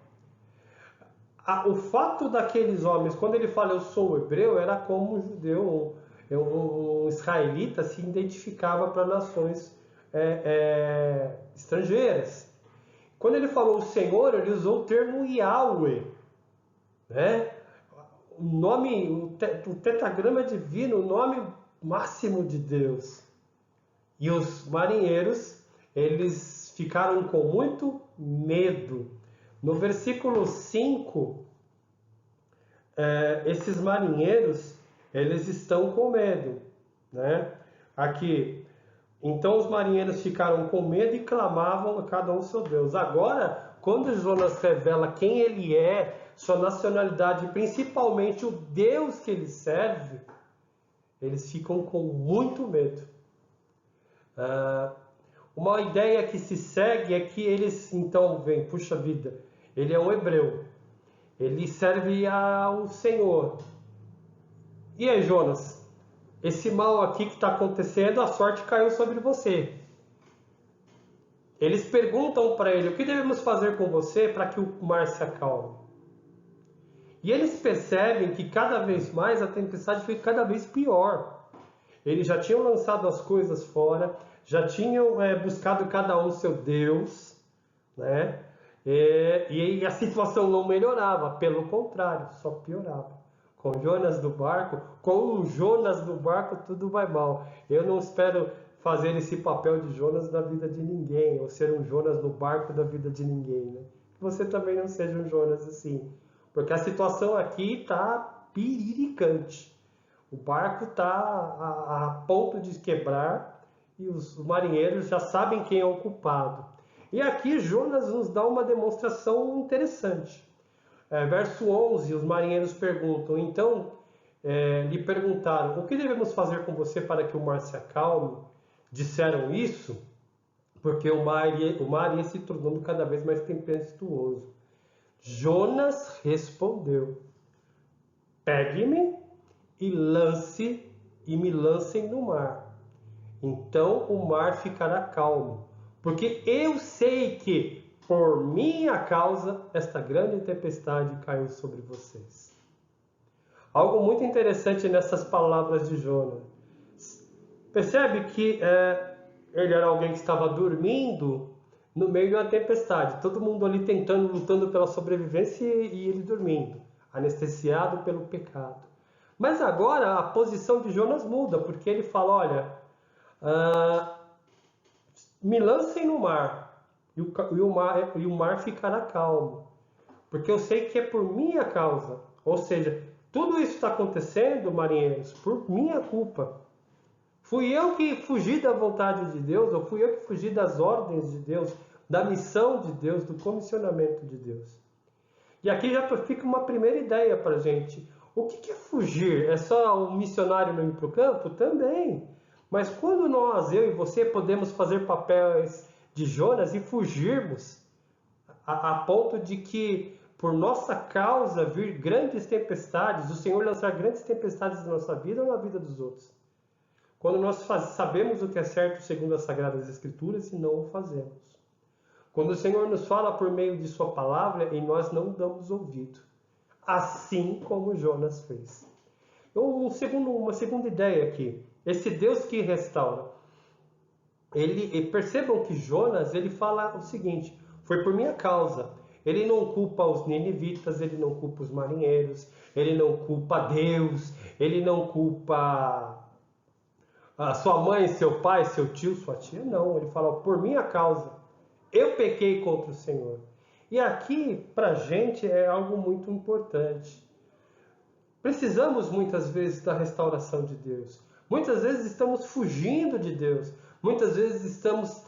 O fato daqueles homens, quando ele fala eu sou hebreu, era como um judeu, um israelita se identificava para nações estrangeiras. Quando ele falou o Senhor, ele usou o termo Yahweh, né? O nome, o tetragrama divino, o nome máximo de Deus. E os marinheiros, eles ficaram com muito medo. No versículo 5, esses marinheiros, eles estão com medo, né? Aqui, então os marinheiros ficaram com medo e clamavam a cada um seu Deus. Agora, quando Jonas revela quem ele é, sua nacionalidade, principalmente o Deus que ele serve, eles ficam com muito medo. Uma ideia que se segue é que eles então veem, puxa vida, ele é um hebreu, ele serve ao Senhor. E aí, Jonas, esse mal aqui que está acontecendo, a sorte caiu sobre você. Eles perguntam para ele, o que devemos fazer com você para que o mar se acalme? E eles percebem que cada vez mais a tempestade foi cada vez pior. Eles já tinham lançado as coisas fora, já tinham buscado cada um seu Deus, né? E a situação não melhorava, pelo contrário, só piorava. Com Jonas do barco, com um Jonas do barco, tudo vai mal. Eu não espero fazer esse papel de Jonas na vida de ninguém, ou ser um Jonas no barco da vida de ninguém, né? Que você também não seja um Jonas assim, porque a situação aqui está piriricante. O barco está a ponto de quebrar e os marinheiros já sabem quem é o culpado. E aqui Jonas nos dá uma demonstração interessante. Verso 11, os marinheiros perguntam, então lhe perguntaram, o que devemos fazer com você para que o mar se acalme? Disseram isso porque o mar ia se tornando cada vez mais tempestuoso. Jonas respondeu, pegue-me e me lancem no mar. Então o mar ficará calmo, porque eu sei que por minha causa esta grande tempestade caiu sobre vocês. Algo muito interessante nessas palavras de Jonas. Percebe que ele era alguém que estava dormindo no meio de uma tempestade. Todo mundo ali lutando pela sobrevivência e ele dormindo, anestesiado pelo pecado. Mas agora a posição de Jonas muda, porque ele fala, olha, me lancem no mar e o mar ficará calmo, porque eu sei que é por minha causa. Ou seja, tudo isso está acontecendo, marinheiros, por minha culpa. Fui eu que fugi da vontade de Deus, ou fui eu que fugi das ordens de Deus, da missão de Deus, do comissionamento de Deus. E aqui já fica uma primeira ideia para a gente. O que é fugir? É só um missionário não ir para o campo? Também. Mas quando nós, eu e você, podemos fazer papéis de Jonas e fugirmos a ponto de que, por nossa causa, vir grandes tempestades, o Senhor lançar grandes tempestades na nossa vida ou na vida dos outros. Quando nós sabemos o que é certo segundo as Sagradas Escrituras e não o fazemos. Quando o Senhor nos fala por meio de sua palavra e nós não damos ouvido. Assim como Jonas fez. Uma segunda ideia aqui. Esse Deus que restaura. Percebam que Jonas, ele fala o seguinte, foi por minha causa. Ele não culpa os ninivitas, ele não culpa os marinheiros, ele não culpa Deus, ele não culpa a sua mãe, seu pai, seu tio, sua tia. Não, ele fala por minha causa. Eu pequei contra o Senhor. E aqui, para a gente, é algo muito importante. Precisamos muitas vezes da restauração de Deus. Muitas vezes estamos fugindo de Deus. Muitas vezes estamos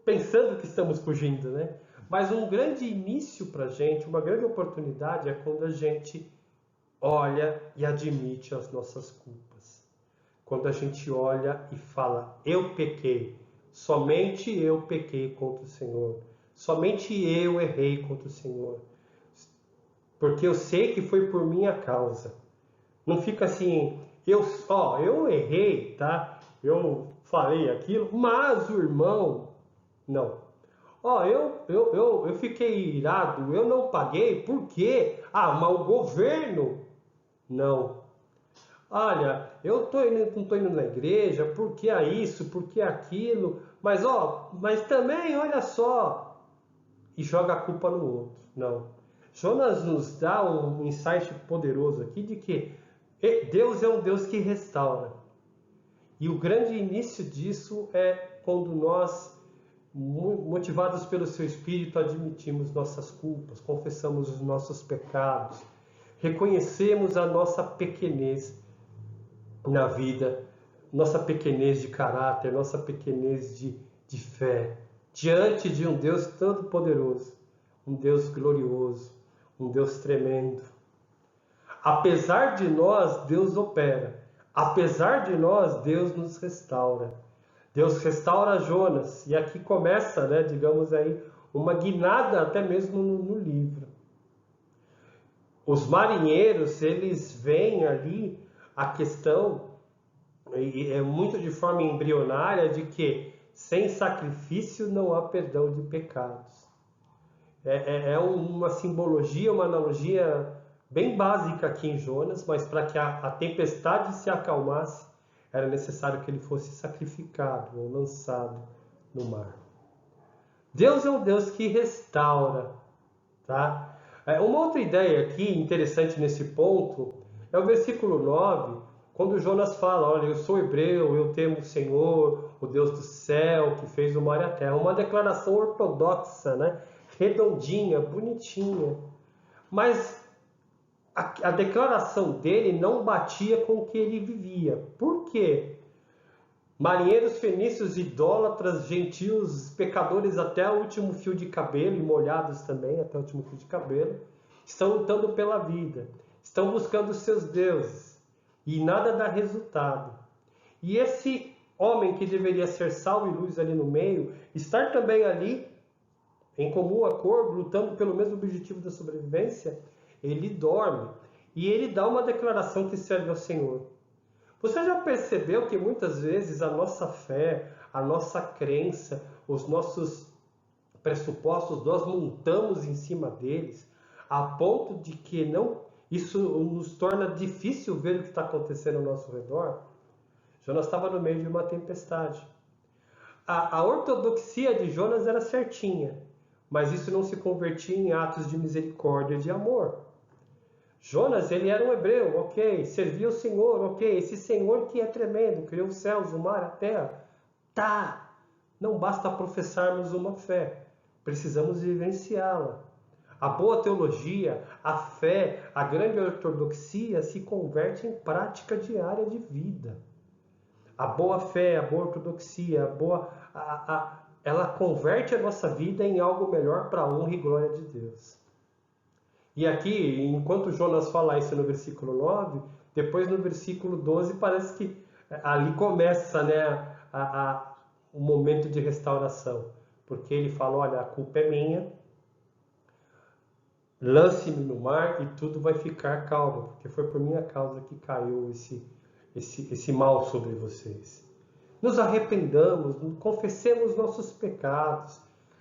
pensando que estamos fugindo, né? Mas um grande início para a gente, uma grande oportunidade é quando a gente olha e admite as nossas culpas. Quando a gente olha e fala, eu pequei. Somente eu pequei contra o Senhor. Somente eu errei contra o Senhor. Porque eu sei que foi por minha causa. Não fica assim, eu errei, tá? Eu falei aquilo, mas o irmão, não. Eu fiquei irado, eu não paguei, por quê? Mas o governo, não. Olha, não estou indo na igreja, por que isso, por que aquilo, mas também, olha só, e joga a culpa no outro, não. Jonas nos dá um insight poderoso aqui de que Deus é um Deus que restaura. E o grande início disso é quando nós, motivados pelo seu Espírito, admitimos nossas culpas, confessamos os nossos pecados, reconhecemos a nossa pequenez na vida, nossa pequenez de caráter, nossa pequenez de fé, diante de um Deus todo-poderoso, um Deus glorioso, um Deus tremendo. Apesar de nós, Deus opera. Apesar de nós, Deus nos restaura. Deus restaura Jonas. E aqui começa, né, digamos aí, uma guinada até mesmo no livro. Os marinheiros, eles veem ali a questão, e é muito de forma embrionária, de que sem sacrifício não há perdão de pecados. É uma simbologia, uma analogia bem básica aqui em Jonas, mas para que a tempestade se acalmasse, era necessário que ele fosse sacrificado ou lançado no mar. Deus é um Deus que restaura, tá? Uma outra ideia aqui interessante nesse ponto é o versículo 9, quando Jonas fala, olha, eu sou hebreu, eu temo o Senhor, o Deus do céu, que fez o mar e a terra. Uma declaração ortodoxa, né? Redondinha, bonitinha. Mas a declaração dele não batia com o que ele vivia. Por quê? Marinheiros fenícios, idólatras, gentios, pecadores até o último fio de cabelo, e molhados também até o último fio de cabelo, estão lutando pela vida, estão buscando os seus deuses, e nada dá resultado. E esse homem que deveria ser sal e luz ali no meio, estar também ali, em comum acordo, lutando pelo mesmo objetivo da sobrevivência, ele dorme, e ele dá uma declaração que serve ao Senhor. Você já percebeu que muitas vezes a nossa fé, a nossa crença, os nossos pressupostos, nós montamos em cima deles, a ponto de que isso nos torna difícil ver o que está acontecendo ao nosso redor? Jonas estava no meio de uma tempestade. A ortodoxia de Jonas era certinha, mas isso não se convertia em atos de misericórdia e de amor. Jonas, ele era um hebreu, ok, servia o Senhor, ok, esse Senhor que é tremendo, criou os céus, o mar, a terra, tá, não basta professarmos uma fé, precisamos vivenciá-la. A boa teologia, a fé, a grande ortodoxia se converte em prática diária de vida. A boa fé, a boa ortodoxia, ela converte a nossa vida em algo melhor para a honra e glória de Deus. E aqui, enquanto Jonas fala isso no versículo 9, depois no versículo 12 parece que ali começa, né, o momento de restauração. Porque ele fala, olha, a culpa é minha, lance-me no mar e tudo vai ficar calmo, porque foi por minha causa que caiu esse mal sobre vocês. Nos arrependamos, confessemos nossos pecados,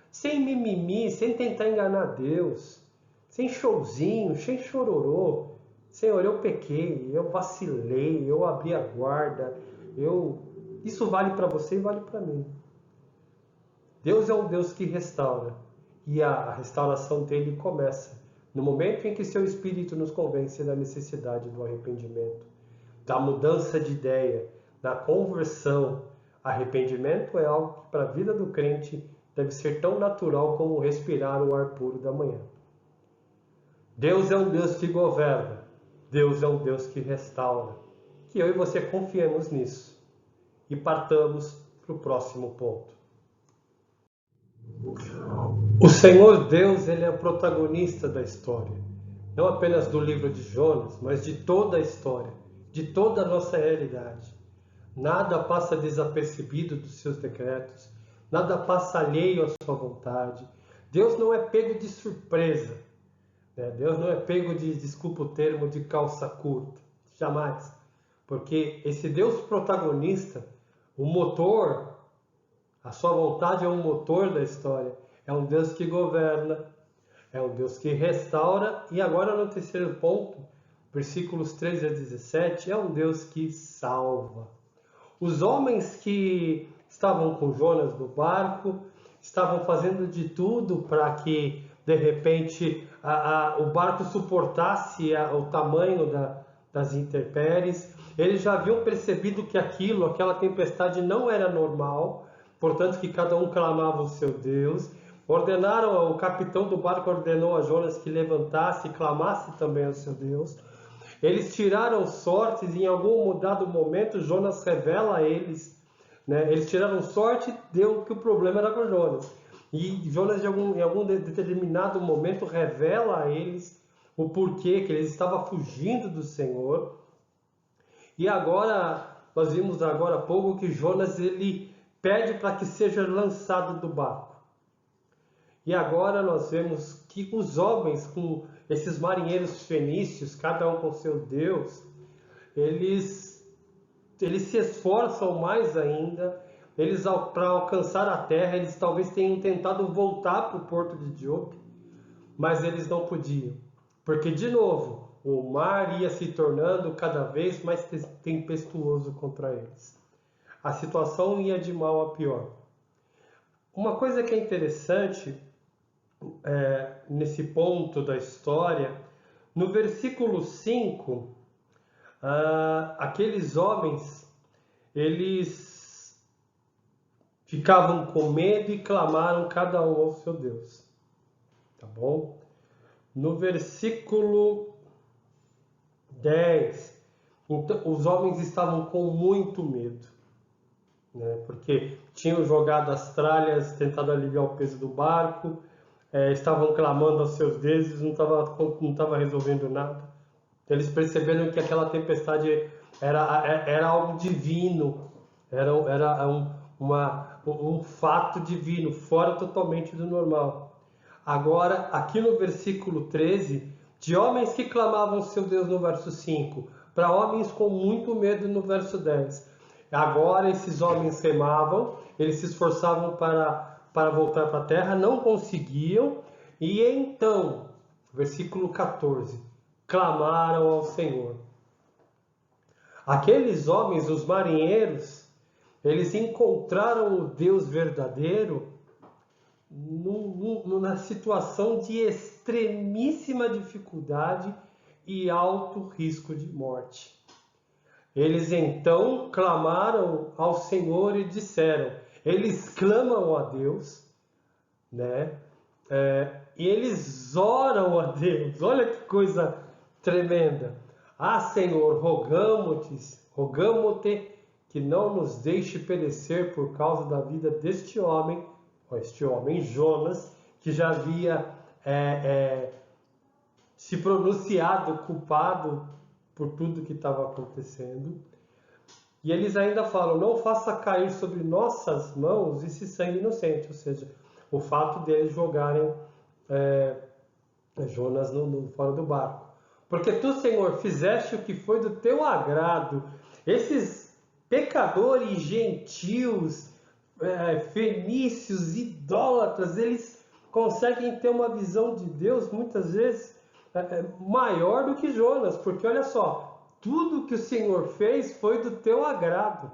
sem mimimi, sem tentar enganar Deus, sem showzinho, sem chororô. Senhor, eu pequei, eu vacilei, eu abri a guarda, isso vale para você e vale para mim. Deus é um Deus que restaura, e a restauração dele começa no momento em que seu Espírito nos convence da necessidade do arrependimento, da mudança de ideia, da conversão. Arrependimento é algo que para a vida do crente deve ser tão natural como respirar o ar puro da manhã. Deus é um Deus que governa, Deus é um Deus que restaura. Que eu e você confiemos nisso e partamos para o próximo ponto. O Senhor Deus, ele é o protagonista da história, não apenas do livro de Jonas, mas de toda a história, de toda a nossa realidade. Nada passa desapercebido dos seus decretos, nada passa alheio à sua vontade. Deus não é pego de surpresa, né? Deus não é pego de, desculpa o termo, de calça curta, jamais. Porque esse Deus protagonista, o motor, a sua vontade é o motor da história. É um Deus que governa, é um Deus que restaura. E agora no terceiro ponto, versículos 13 a 17, é um Deus que salva. Os homens que estavam com Jonas no barco, estavam fazendo de tudo para que, de repente, o barco suportasse o tamanho das intempéries. Eles já haviam percebido que aquela tempestade não era normal, portanto que cada um clamava o seu Deus. O capitão do barco ordenou a Jonas que levantasse e clamasse também ao seu Deus. Eles tiraram sortes e em algum dado momento Jonas revela a eles, né? Eles tiraram sorte, deu que o problema era com Jonas. E Jonas em algum determinado momento revela a eles o porquê que eles estavam fugindo do Senhor. E agora, nós vimos agora há pouco que Jonas ele pede para que seja lançado do barco. E agora nós vemos que os homens, com esses marinheiros fenícios, cada um com seu Deus, eles se esforçam mais ainda. Eles, para alcançar a terra, eles talvez tenham tentado voltar para o porto de Jope, mas eles não podiam. Porque, de novo, o mar ia se tornando cada vez mais tempestuoso contra eles. A situação ia de mal a pior. Uma coisa que é interessante nesse ponto da história, no versículo 5, aqueles homens, eles ficavam com medo e clamaram cada um ao seu Deus. Tá bom? No versículo 10, então, os homens estavam com muito medo, né? Porque tinham jogado as tralhas, tentado aliviar o peso do barco, estavam clamando aos seus deuses, não estava resolvendo nada. Eles perceberam que aquela tempestade era algo divino, era um fato divino, fora totalmente do normal. Agora, aqui no versículo 13, de homens que clamavam seu Deus no verso 5, para homens com muito medo no verso 10. Agora esses homens remavam, eles se esforçavam para voltar para a terra, não conseguiam, e então, versículo 14, clamaram ao Senhor. Aqueles homens, os marinheiros, eles encontraram o Deus verdadeiro na situação de extremíssima dificuldade e alto risco de morte. Eles então clamaram ao Senhor e disseram, eles clamam a Deus, né? E eles oram a Deus. Olha que coisa tremenda. Ah, Senhor, rogamo-te que não nos deixe perecer por causa da vida deste homem, este homem Jonas, que já havia se pronunciado culpado por tudo que estava acontecendo. E eles ainda falam, não faça cair sobre nossas mãos esse sangue inocente, ou seja, o fato deles jogarem Jonas fora do barco. Porque tu, Senhor, fizeste o que foi do teu agrado. Esses pecadores gentios, fenícios, idólatras, eles conseguem ter uma visão de Deus muitas vezes maior do que Jonas, porque olha só, tudo que o Senhor fez foi do teu agrado.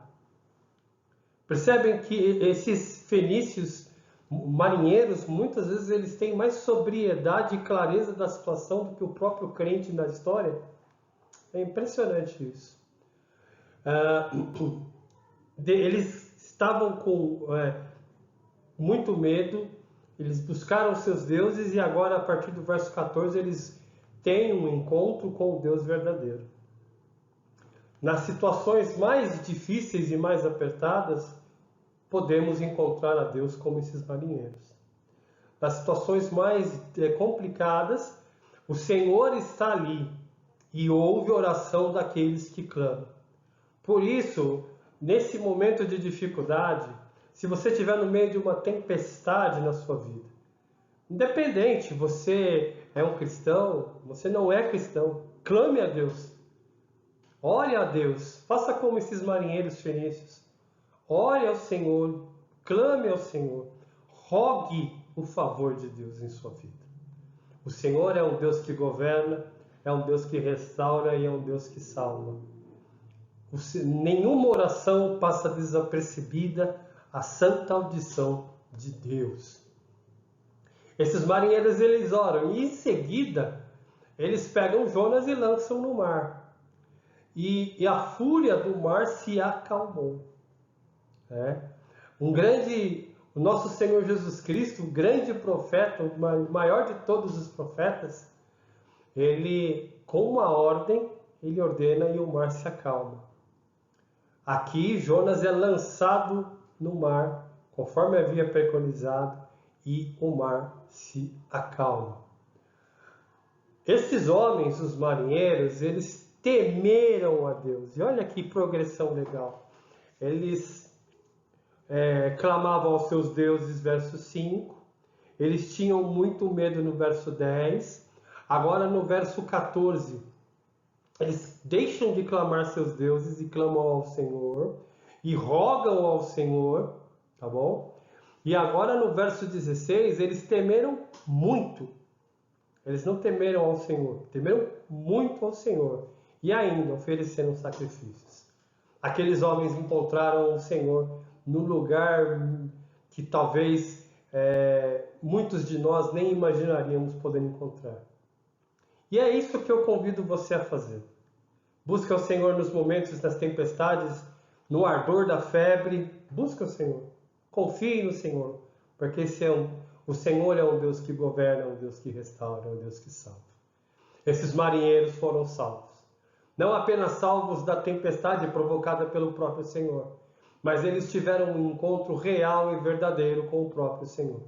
Percebem que esses fenícios marinheiros, muitas vezes eles têm mais sobriedade e clareza da situação do que o próprio crente na história? É impressionante isso. Eles estavam com muito medo, eles buscaram seus deuses e agora, a partir do verso 14, eles têm um encontro com o Deus verdadeiro. Nas situações mais difíceis e mais apertadas, podemos encontrar a Deus como esses marinheiros. Nas situações mais complicadas, o Senhor está ali e ouve a oração daqueles que clamam. Por isso, nesse momento de dificuldade, se você estiver no meio de uma tempestade na sua vida, independente, você é um cristão, você não é cristão, clame a Deus. Ore a Deus, faça como esses marinheiros fenícios. Ore ao Senhor, clame ao Senhor, rogue o favor de Deus em sua vida. O Senhor é um Deus que governa, é um Deus que restaura e é um Deus que salva. Nenhuma oração passa desapercebida à santa audição de Deus. Esses marinheiros, eles oram e em seguida eles pegam Jonas e lançam no mar. E a fúria do mar se acalmou. O nosso Senhor Jesus Cristo, o grande profeta, o maior de todos os profetas, ele, com uma ordem, ele ordena e o mar se acalma. Aqui, Jonas é lançado no mar, conforme havia preconizado, e o mar se acalma. Esses homens, os marinheiros, eles temeram a Deus. E olha que progressão legal. Eles clamavam aos seus deuses, verso 5. Eles tinham muito medo no verso 10. Agora no verso 14, eles deixam de clamar seus deuses e clamam ao Senhor. E rogam ao Senhor, tá bom? E agora no verso 16, eles temeram muito. Eles não temeram ao Senhor, temeram muito ao Senhor. E ainda ofereceram sacrifícios. Aqueles homens encontraram o Senhor no lugar que talvez muitos de nós nem imaginaríamos poder encontrar. E é isso que eu convido você a fazer. Busca o Senhor nos momentos das tempestades, no ardor da febre. Busca o Senhor. Confie no Senhor, porque o Senhor é um Deus que governa, é um Deus que restaura, é um Deus que salva. Esses marinheiros foram salvos. Não apenas salvos da tempestade provocada pelo próprio Senhor, mas eles tiveram um encontro real e verdadeiro com o próprio Senhor.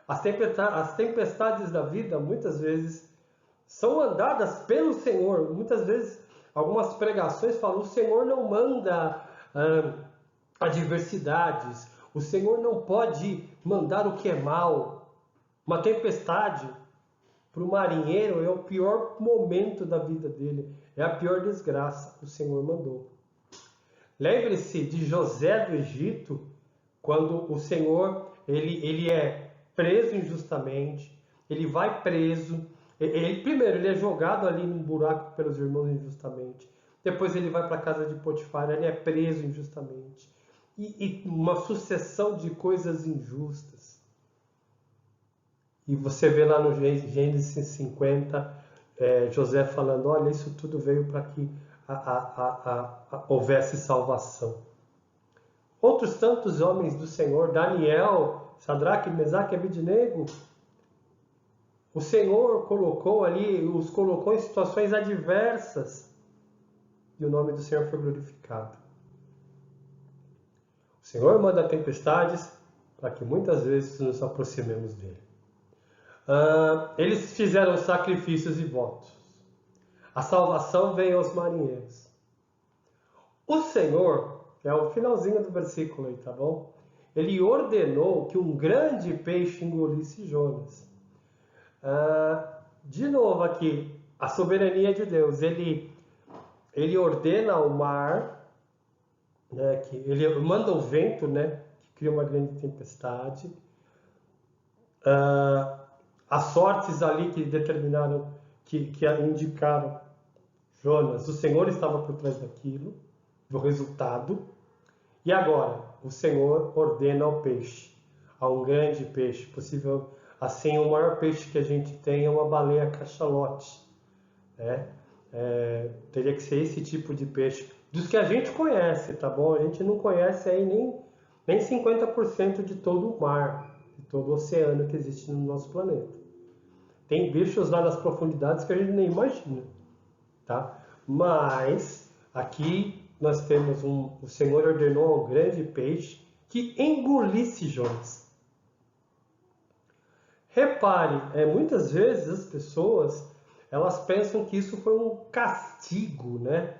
As tempestades da vida, muitas vezes, são andadas pelo Senhor. Muitas vezes, algumas pregações falam, o Senhor não manda adversidades, o Senhor não pode mandar o que é mal. Uma tempestade, para o marinheiro, é o pior momento da vida dele, é a pior desgraça que o Senhor mandou. Lembre-se de José do Egito, quando o Senhor ele é preso injustamente, ele vai preso, primeiro ele é jogado ali num buraco pelos irmãos injustamente, depois ele vai para a casa de Potifar, ele é preso injustamente, e uma sucessão de coisas injustas. E você vê lá no Gênesis 50, José falando, olha, isso tudo veio para que houvesse salvação. Outros tantos homens do Senhor, Daniel, Sadraque, Mesaque e Abednego, o Senhor os colocou em situações adversas e o nome do Senhor foi glorificado. O Senhor manda tempestades para que muitas vezes nos aproximemos dele. Eles fizeram sacrifícios e votos. A salvação veio aos marinheiros. O Senhor, é o finalzinho do versículo aí, tá bom? Ele ordenou que um grande peixe engolisse Jonas. De novo aqui, a soberania de Deus. Ele ordena ao mar, né, ele manda o vento, né, que cria uma grande tempestade. As sortes ali que determinaram, que indicaram Jonas, o Senhor estava por trás daquilo, do resultado. E agora, o Senhor ordena ao peixe, a um grande peixe, possível, assim, o maior peixe que a gente tem é uma baleia cachalote, né? Teria que ser esse tipo de peixe, dos que a gente conhece, tá bom? A gente não conhece aí nem 50% de todo o mar, de todo o oceano que existe no nosso planeta. Tem bichos lá nas profundidades que a gente nem imagina, tá? Mas aqui nós temos o Senhor ordenou um grande peixe que engolisse Jonas. Repare, muitas vezes as pessoas elas pensam que isso foi um castigo, né?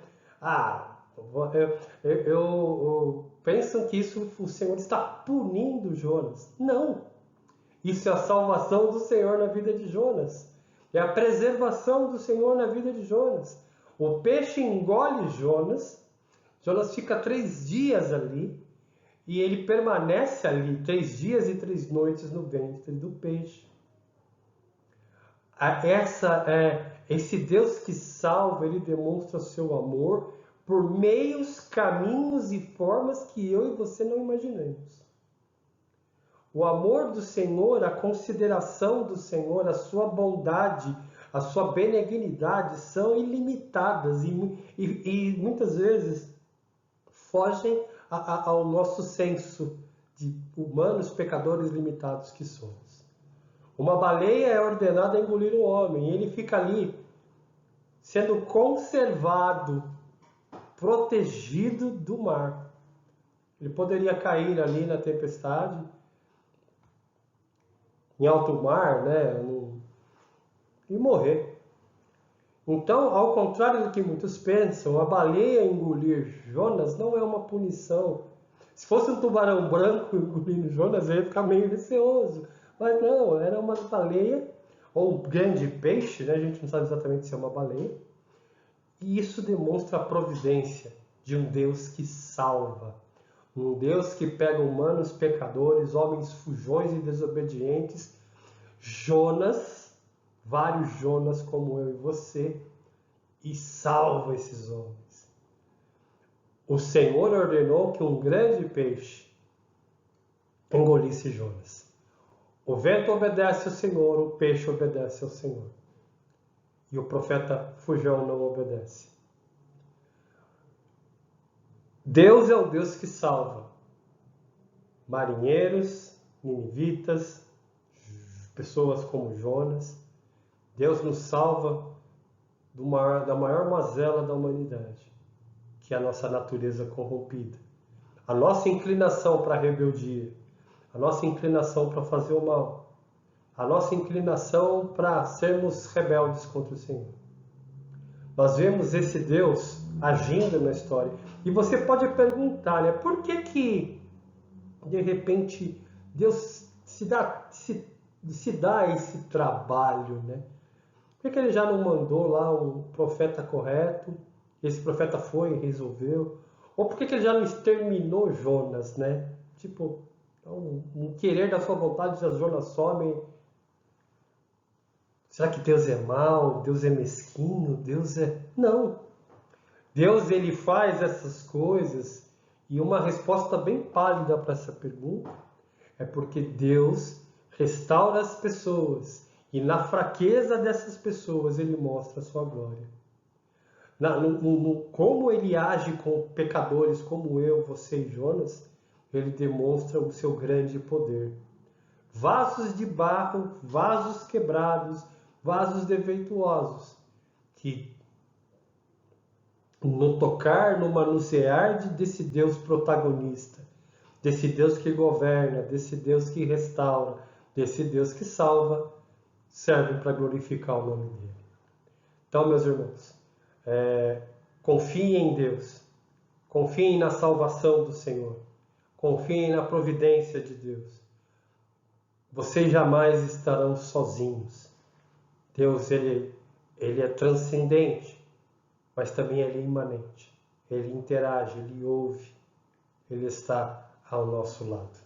Pensam que o Senhor está punindo Jonas. Não! Isso é a salvação do Senhor na vida de Jonas. É a preservação do Senhor na vida de Jonas. O peixe engole Jonas. Jonas fica 3 dias ali. E ele permanece ali 3 dias e 3 noites no ventre do peixe. Esse Deus que salva, ele demonstra o seu amor por meios, caminhos e formas que eu e você não imaginamos. O amor do Senhor, a consideração do Senhor, a sua bondade, a sua benignidade são ilimitadas e muitas vezes fogem ao nosso senso de humanos pecadores limitados que somos. Uma baleia é ordenada a engolir um homem e ele fica ali sendo conservado, protegido do mar. Ele poderia cair ali na tempestade, em alto mar, né, e morrer. Então, ao contrário do que muitos pensam, a baleia engolir Jonas não é uma punição. Se fosse um tubarão branco engolindo Jonas, ele ia ficar meio receoso. Mas não, era uma baleia, ou um grande peixe, né? A gente não sabe exatamente se é uma baleia. E isso demonstra a providência de um Deus que salva. Um Deus que pega humanos pecadores, homens fujões e desobedientes, Jonas, vários Jonas como eu e você, e salva esses homens. O Senhor ordenou que um grande peixe engolisse Jonas. O vento obedece ao Senhor, o peixe obedece ao Senhor. E o profeta fujão não obedece. Deus é o Deus que salva marinheiros, ninivitas, pessoas como Jonas. Deus nos salva da maior mazela da humanidade, que é a nossa natureza corrompida. A nossa inclinação para a rebeldia, a nossa inclinação para fazer o mal, a nossa inclinação para sermos rebeldes contra o Senhor. Nós vemos esse Deus agindo na história. E você pode perguntar, né, por que de repente Deus se dá esse trabalho, né? Por que ele já não mandou lá um profeta correto? Esse profeta foi e resolveu. Ou por que ele já não exterminou Jonas, né? Tipo, um querer da sua vontade, já Jonas some. Será que Deus é mau? Deus é mesquinho? Deus é... Não. Deus, ele faz essas coisas, e uma resposta bem pálida para essa pergunta é porque Deus restaura as pessoas, e na fraqueza dessas pessoas ele mostra a sua glória. Como ele age com pecadores como eu, você e Jonas, ele demonstra o seu grande poder. Vasos de barro, vasos quebrados, vasos defeituosos, que no tocar, no manusear desse Deus protagonista, desse Deus que governa, desse Deus que restaura, desse Deus que salva, servem para glorificar o nome dele. Então, meus irmãos, confiem em Deus, confiem na salvação do Senhor, confiem na providência de Deus. Vocês jamais estarão sozinhos. Deus, ele é transcendente, mas também ele é imanente. Ele interage, ele ouve, ele está ao nosso lado.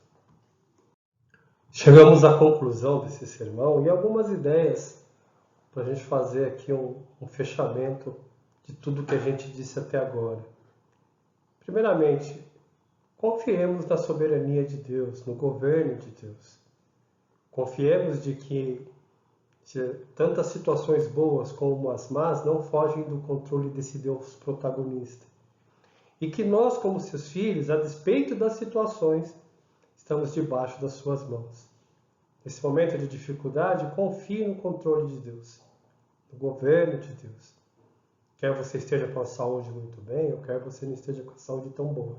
Chegamos à conclusão desse sermão e algumas ideias para a gente fazer aqui um fechamento de tudo que a gente disse até agora. Primeiramente, confiemos na soberania de Deus, no governo de Deus. Confiemos de que tantas situações boas como as más não fogem do controle desse Deus protagonista. E que nós, como seus filhos, a despeito das situações, estamos debaixo das suas mãos. Nesse momento de dificuldade, confie no controle de Deus, no governo de Deus. Quer você esteja com a saúde muito bem, ou quer você não esteja com a saúde tão boa.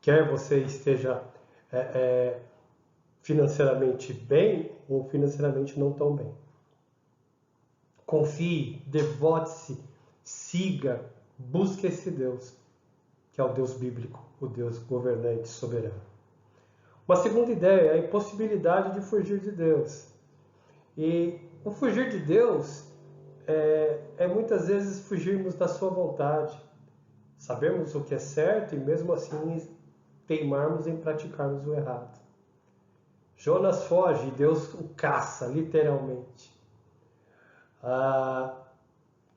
Quer você esteja financeiramente bem, ou financeiramente não tão bem. Confie, devote-se, siga, busque esse Deus, que é o Deus bíblico, o Deus governante soberano. Uma segunda ideia é a impossibilidade de fugir de Deus. E o fugir de Deus é muitas vezes fugirmos da sua vontade. Sabemos o que é certo e mesmo assim teimarmos em praticarmos o errado. Jonas foge e Deus o caça, literalmente.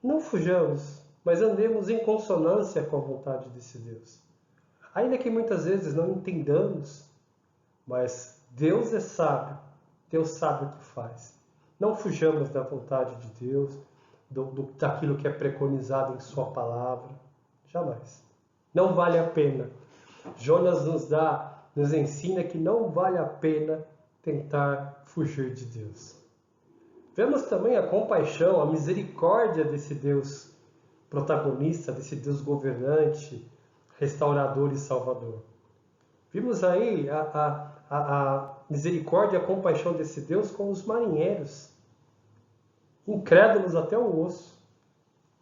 Não fujamos, mas andemos em consonância com a vontade desse Deus. Ainda que muitas vezes não entendamos, mas Deus é sábio, Deus sabe o que faz. Não fujamos da vontade de Deus, daquilo que é preconizado em sua palavra. Jamais. Não vale a pena. Jonas nos ensina que não vale a pena tentar fugir de Deus. Vemos também a compaixão, a misericórdia desse Deus protagonista, desse Deus governante, restaurador e salvador. Vimos aí a misericórdia e a compaixão desse Deus com os marinheiros, incrédulos até o osso,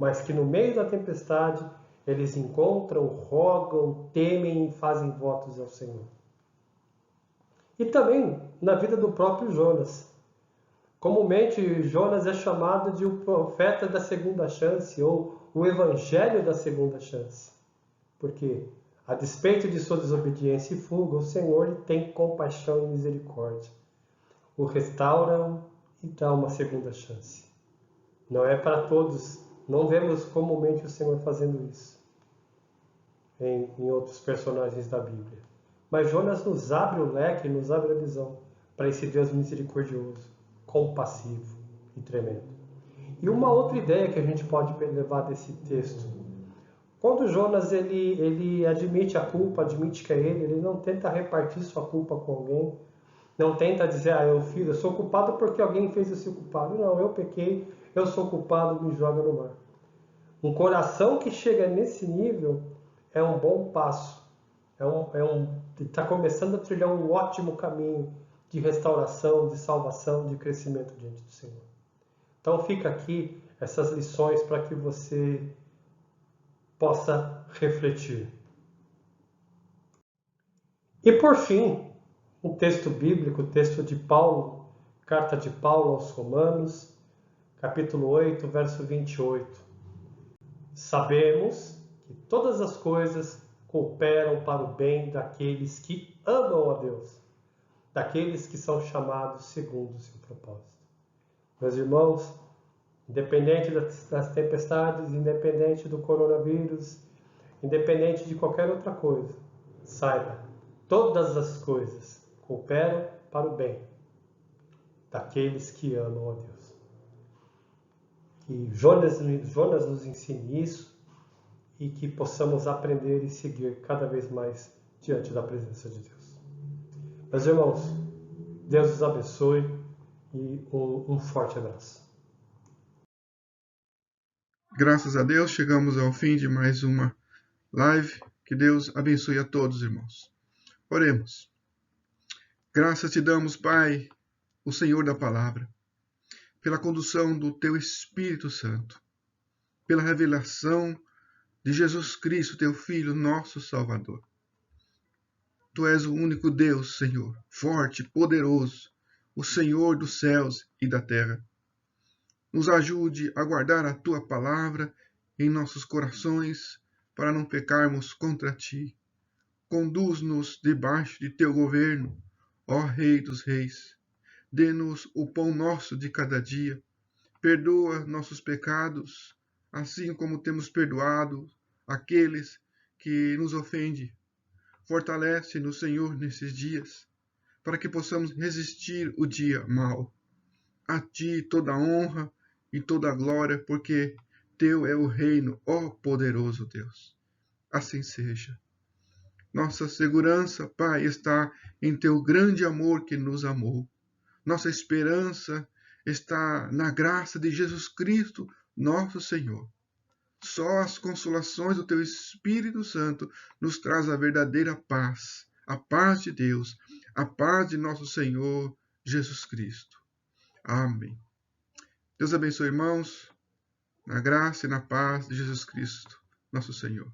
mas que no meio da tempestade eles encontram, rogam, temem e fazem votos ao Senhor. E também na vida do próprio Jonas. Comumente, Jonas é chamado de o profeta da segunda chance, ou o evangelho da segunda chance. Porque, a despeito de sua desobediência e fuga, o Senhor tem compaixão e misericórdia. O restaura e dá uma segunda chance. Não é para todos, não vemos comumente o Senhor fazendo isso em outros personagens da Bíblia. Mas Jonas nos abre o leque, nos abre a visão para esse Deus misericordioso, compassivo e tremendo. E uma outra ideia que a gente pode levar desse texto, quando Jonas ele admite a culpa, admite que é ele não tenta repartir sua culpa com alguém, não tenta dizer, eu sou culpado porque alguém fez eu ser culpado. Não, eu pequei, eu sou culpado, me joga no mar. Um coração que chega nesse nível é um bom passo. Está começando a trilhar um ótimo caminho de restauração, de salvação, de crescimento diante do Senhor. Então fica aqui essas lições para que você possa refletir. E por fim, um texto bíblico, o texto de Paulo, carta de Paulo aos Romanos, capítulo 8, verso 28. Sabemos que todas as coisas cooperam para o bem daqueles que amam a Deus, daqueles que são chamados segundo o seu propósito. Meus irmãos, independente das tempestades, independente do coronavírus, independente de qualquer outra coisa, saiba, todas as coisas cooperam para o bem daqueles que amam a Deus. Que Jonas nos ensine isso e que possamos aprender e seguir cada vez mais diante da presença de Deus. Meus irmãos, Deus os abençoe e um forte abraço. Graças a Deus, chegamos ao fim de mais uma live. Que Deus abençoe a todos, irmãos. Oremos. Graças te damos, Pai, o Senhor da Palavra, pela condução do Teu Espírito Santo, pela revelação de Jesus Cristo, Teu Filho, nosso Salvador. Tu és o único Deus, Senhor, forte, poderoso, o Senhor dos céus e da terra. Nos ajude a guardar a Tua Palavra em nossos corações, para não pecarmos contra Ti. Conduz-nos debaixo de Teu governo, ó Rei dos Reis. Dê-nos o pão nosso de cada dia. Perdoa nossos pecados, assim como temos perdoado aqueles que nos ofendem. Fortalece-nos, Senhor, nesses dias, para que possamos resistir o dia mau. A Ti toda a honra e toda a glória, porque Teu é o reino, ó poderoso Deus. Assim seja. Nossa segurança, Pai, está em Teu grande amor que nos amou. Nossa esperança está na graça de Jesus Cristo, nosso Senhor. Só as consolações do Teu Espírito Santo nos traz a verdadeira paz, a paz de Deus, a paz de nosso Senhor Jesus Cristo. Amém. Deus abençoe, irmãos, na graça e na paz de Jesus Cristo, nosso Senhor.